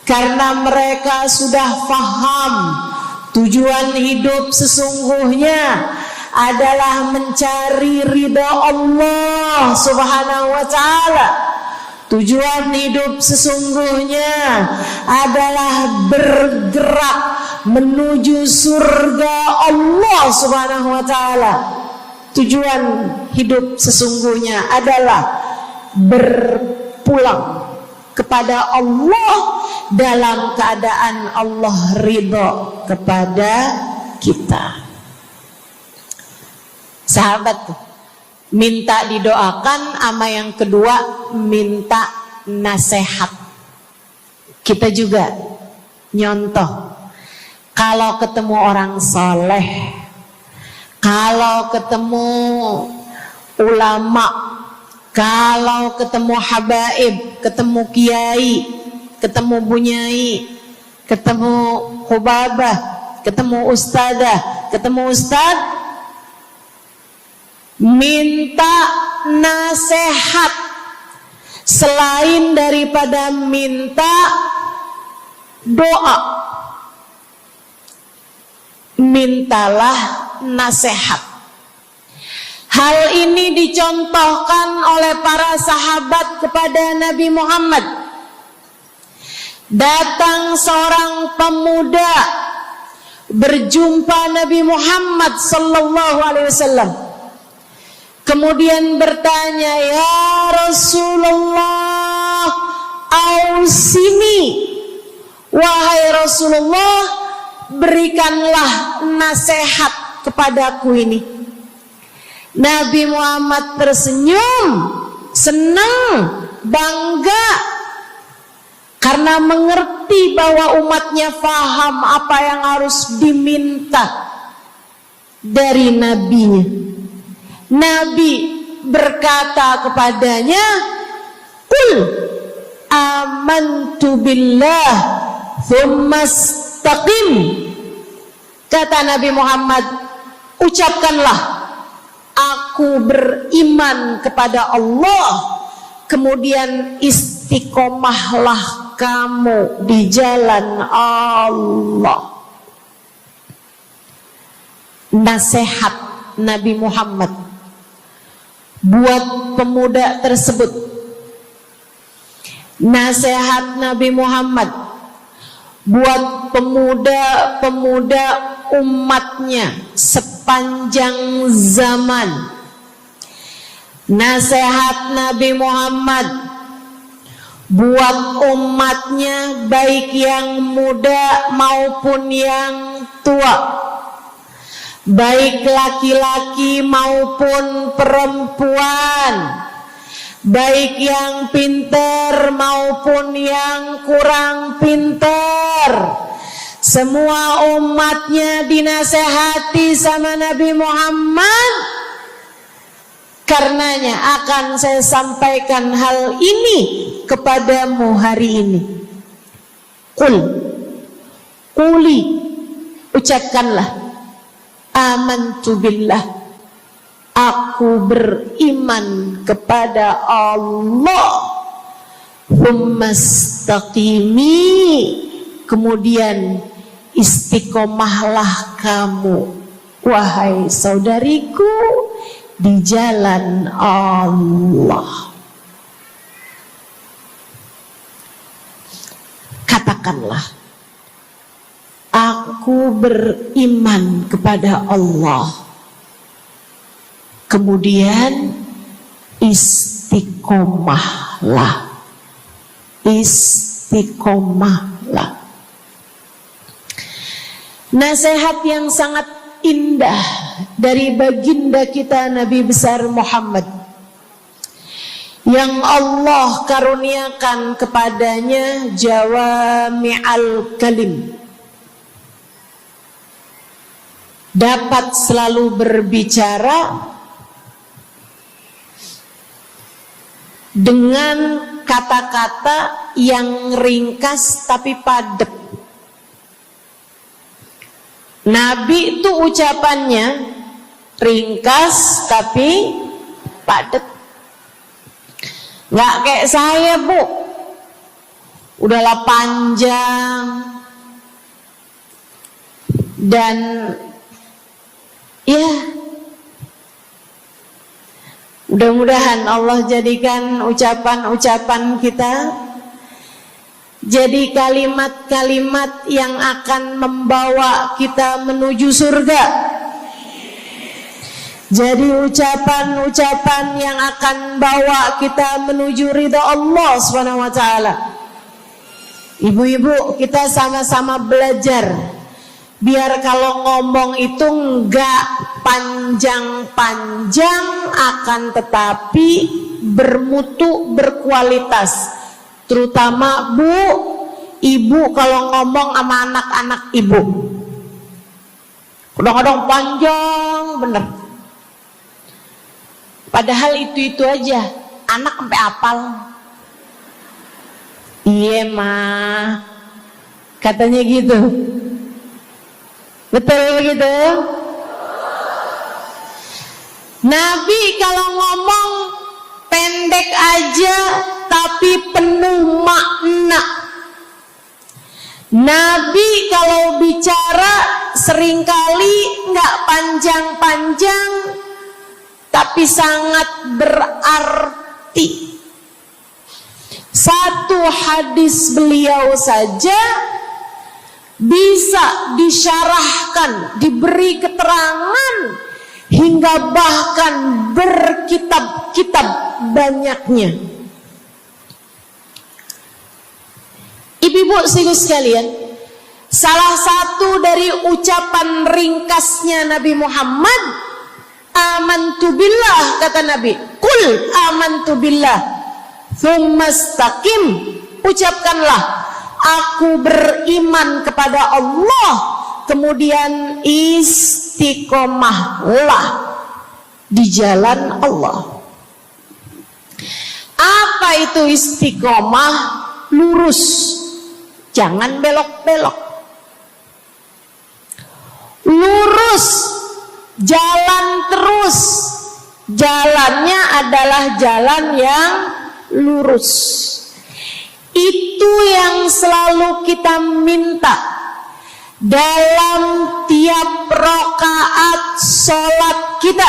D: karena mereka sudah faham tujuan hidup sesungguhnya adalah mencari ridha Allah Subhanahu wa ta'ala. Tujuan hidup sesungguhnya adalah bergerak menuju surga Allah Subhanahu wa ta'ala. Tujuan hidup sesungguhnya adalah berpulang kepada Allah dalam keadaan Allah ridha kepada kita. Sahabat tuh minta didoakan, ama yang kedua minta nasihat. Kita juga nyontoh kalau ketemu orang soleh, kalau ketemu ulama, kalau ketemu habaib, ketemu kiai, ketemu bunyai, ketemu khubabah, ketemu ustadzah, ketemu ustadz, minta nasihat. Selain daripada minta doa, mintalah nasihat. Hal ini dicontohkan oleh para sahabat kepada Nabi Muhammad. Datang seorang pemuda berjumpa Nabi Muhammad sallallahu alaihi wasallam. Kemudian bertanya, ya Rasulullah, ausini, wahai Rasulullah, berikanlah nasihat kepadaku ini. Nabi Muhammad tersenyum, senang, bangga, karena mengerti bahwa umatnya faham apa yang harus diminta dari nabinya. Nabi berkata kepadanya, "Qul amantu billah tsumma istaqim." Kata Nabi Muhammad, ucapkanlah, aku beriman kepada Allah, kemudian istiqomahlah kamu di jalan Allah. Nasihat Nabi Muhammad buat pemuda tersebut, nasihat Nabi Muhammad buat pemuda-pemuda umatnya sepanjang zaman, nasihat Nabi Muhammad buat umatnya baik yang muda maupun yang tua, baik laki-laki maupun perempuan, baik yang pintar maupun yang kurang pintar, semua umatnya dinasehati sama Nabi Muhammad. Karenanya akan saya sampaikan hal ini kepadamu hari ini. Quli, ucapkanlah, amantu billah, aku beriman kepada Allah, tsumastaqimi, kemudian istiqomahlah kamu wahai saudariku di jalan Allah. katakanlah, aku beriman kepada Allah. Kemudian istiqomahlah. Istiqomahlah. Nasihat yang sangat indah dari baginda kita Nabi besar Muhammad, yang Allah karuniakan kepadanya jawami'al kalim, dapat selalu berbicara dengan kata-kata yang ringkas tapi padat. Nabi itu ucapannya ringkas tapi padat. Nggak kayak saya, Bu, udahlah panjang dan ya, mudah-mudahan Allah jadikan ucapan-ucapan kita jadi kalimat-kalimat yang akan membawa kita menuju surga. Jadi ucapan-ucapan yang akan bawa kita menuju ridha Allah SWT. Ibu-ibu, kita sama-sama belajar biar kalau ngomong itu enggak panjang-panjang, akan tetapi bermutu, berkualitas. Terutama Bu, ibu kalau ngomong sama anak-anak ibu, kadang-kadang panjang bener. Padahal itu aja, anak sampai hafal. Iya mah, katanya gitu. Betul gitu? Nabi kalau ngomong pendek aja tapi penuh makna. Nabi kalau bicara seringkali nggak panjang-panjang tapi sangat berarti. Satu hadis beliau saja bisa disyarahkan, diberi keterangan, hingga bahkan berkitab-kitab banyaknya. Ibu-ibu sekalian, salah satu dari ucapan ringkasnya Nabi Muhammad, amantu billah, kata Nabi, qul amantu billah tsumma istaqim, ucapkanlah aku beriman kepada Allah, kemudian istiqomahlah di jalan Allah. Apa itu istiqomah? Lurus, jangan belok-belok. Lurus, jalan terus. Jalannya adalah jalan yang lurus. Itu yang selalu kita minta dalam tiap rakaat sholat kita.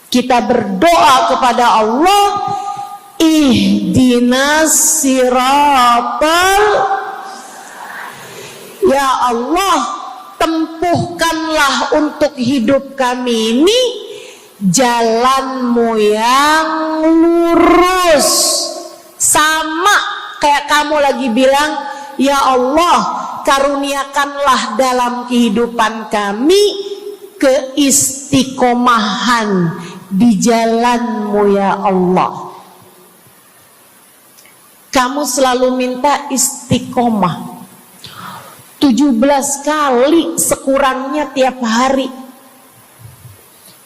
D: Kita berdoa kepada Allah, ihdinas siratal, ya Allah, tempuhkanlah untuk hidup kami ini jalanmu yang lurus. Sama kayak kamu lagi bilang, ya Allah, karuniakanlah dalam kehidupan kami keistiqomahan di jalanmu ya Allah. Kamu selalu minta istiqomah 17 kali sekurangnya tiap hari.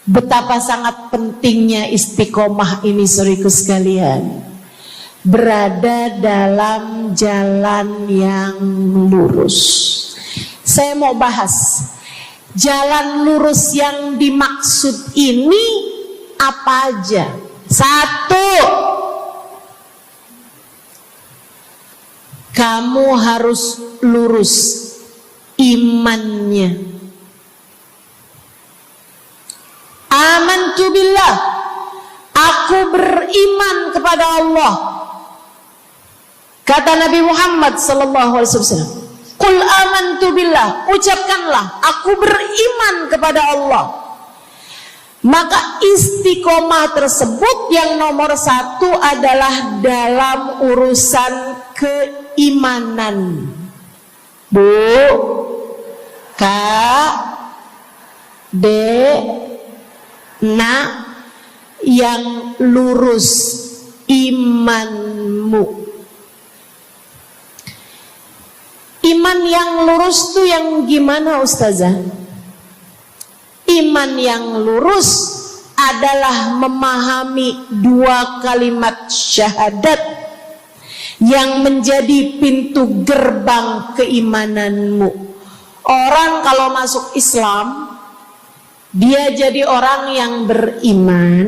D: Betapa sangat pentingnya istiqomah ini, saudaraku sekalian. Berada dalam jalan yang lurus. Saya mau bahas jalan lurus yang dimaksud ini apa aja. Satu, kamu harus lurus imannya. Amantu billah, aku beriman kepada Allah. Kata Nabi Muhammad sallallahu alaihi wasallam, "Qul amantu billah," ucapkanlah, aku beriman kepada Allah. Maka istiqomah tersebut yang nomor satu adalah dalam urusan keimanan. Bu, Kak, Dek, Nak, yang lurus imanmu. Iman yang lurus tuh yang gimana, Ustazah? Iman yang lurus adalah memahami dua kalimat syahadat yang menjadi pintu gerbang keimananmu. Orang kalau masuk Islam, dia jadi orang yang beriman,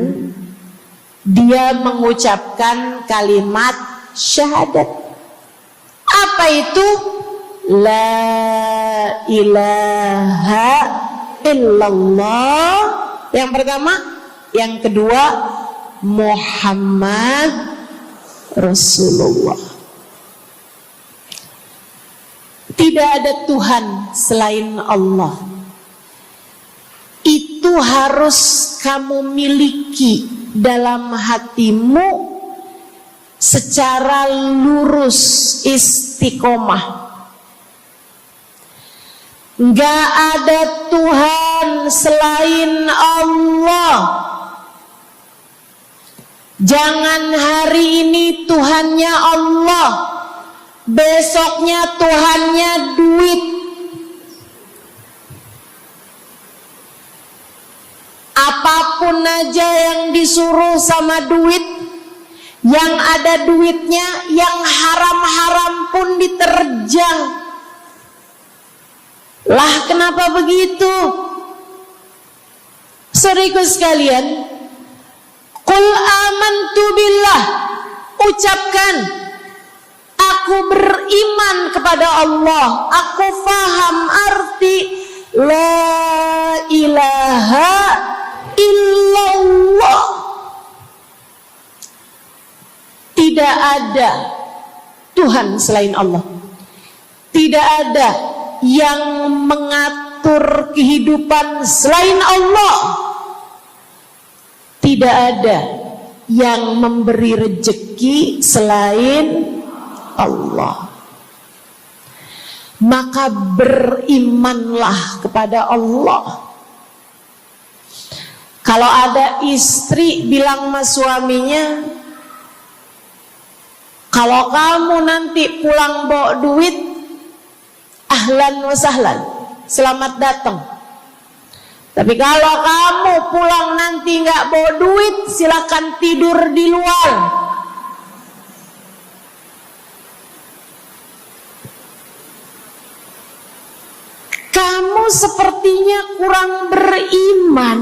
D: dia mengucapkan kalimat syahadat. Apa itu? La ilaha illallah. Yang pertama, yang kedua, Muhammad Rasulullah. Tidak ada Tuhan selain Allah. Itu harus kamu miliki dalam hatimu secara lurus, istiqomah. Gak ada Tuhan selain Allah. Jangan hari ini Tuhannya Allah, besoknya Tuhannya duit. Apapun aja yang disuruh sama duit, yang ada duitnya, yang haram-haram pun diterjang. Lah kenapa begitu? Saudaraku sekalian, qul amantu billah, ucapkan, aku beriman kepada Allah, aku faham arti la ilaha illallah. Tidak ada Tuhan selain Allah. Tidak ada yang mengatur kehidupan selain Allah. Tidak ada yang memberi rezeki selain Allah. Maka berimanlah kepada Allah. Kalau ada istri bilang sama suaminya, kalau kamu nanti pulang bawa duit, ahlan wa sahlan, selamat datang. Tapi kalau kamu pulang nanti nggak bawa duit, silakan tidur di luar. Kamu sepertinya kurang beriman.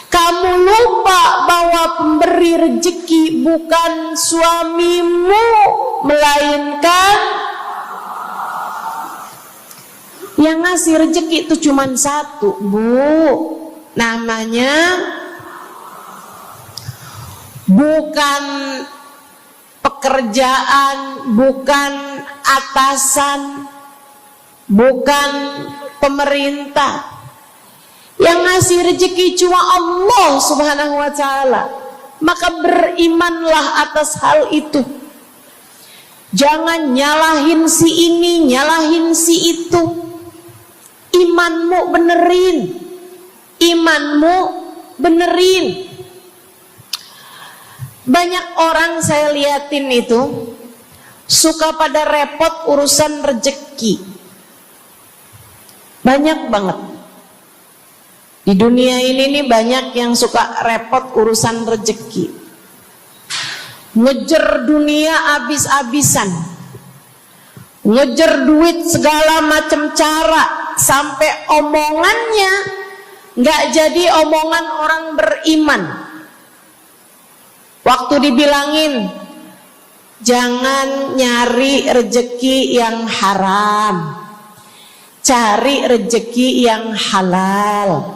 D: Kamu lupa bahwa pemberi rezeki bukan suamimu, melainkan yang ngasih rezeki itu cuma satu, Bu. Namanya bukan pekerjaan, bukan atasan, bukan pemerintah. Yang ngasih rezeki cuma Allah Subhanahu wa ta'ala. Maka berimanlah atas hal itu. Jangan nyalahin si ini, nyalahin si itu. Imanmu benerin. Imanmu benerin. Banyak orang saya liatin itu suka pada repot urusan rezeki. Banyak banget. Di dunia ini nih banyak yang suka repot urusan rezeki. Ngejar dunia abis-abisan. Ngejar duit segala macam cara. Sampai omongannya gak jadi omongan orang beriman. Waktu dibilangin, jangan nyari rezeki yang haram, cari rezeki yang halal.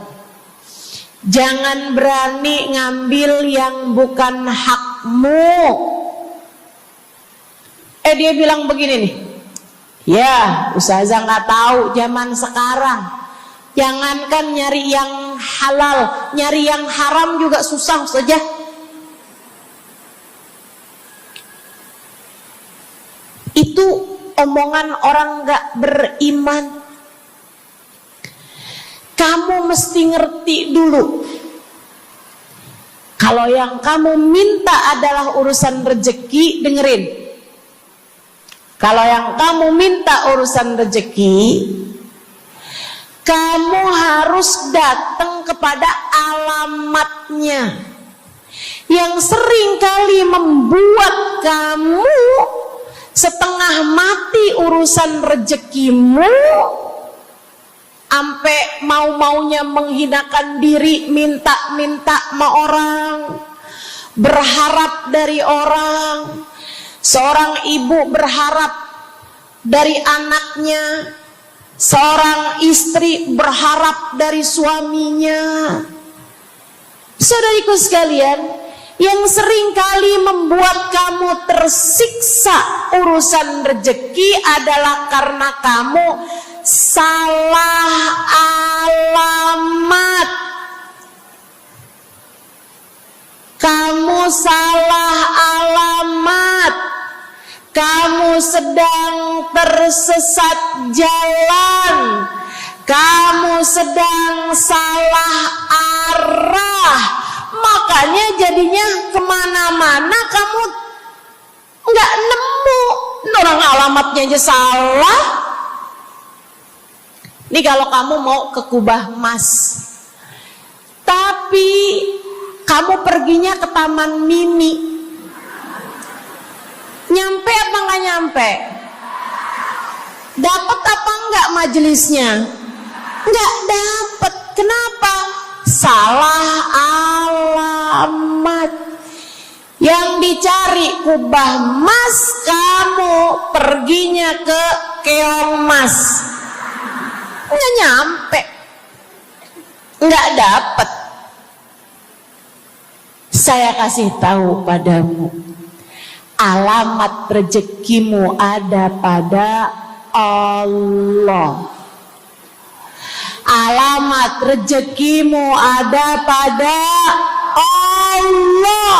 D: Jangan berani ngambil yang bukan hakmu. Dia bilang begini nih, ya ustazah nggak tahu zaman sekarang, jangankan nyari yang halal, nyari yang haram juga susah saja. Itu omongan orang nggak beriman. Kamu mesti ngerti dulu, kalau yang kamu minta adalah urusan rezeki, dengerin. Kalau yang kamu minta urusan rezeki, kamu harus datang kepada alamatnya. Yang sering kali membuat kamu setengah mati urusan rezekimu, sampai mau-maunya menghinakan diri, minta-minta sama orang, berharap dari orang. Seorang ibu berharap dari anaknya, seorang istri berharap dari suaminya. Saudariku sekalian, yang sering kali membuat kamu tersiksa urusan rezeki adalah karena kamu salah alamat. Kamu salah alamat. Kamu sedang tersesat jalan. Kamu sedang salah arah. Makanya jadinya kemana-mana kamu nggak nemu. Orang alamatnya aja salah. Ini kalau kamu mau ke Kubah Mas, tapi kamu perginya ke Taman Mini, nyampe apa nggak nyampe? Dapat apa enggak majelisnya? Nggak dapat. Kenapa? Salah alamat. Yang dicari Kubah Mas, kamu perginya ke Keong Mas. Nggak nyampe, nggak dapat. Saya kasih tahu padamu, alamat rezekimu ada pada Allah. Alamat rezekimu ada pada Allah.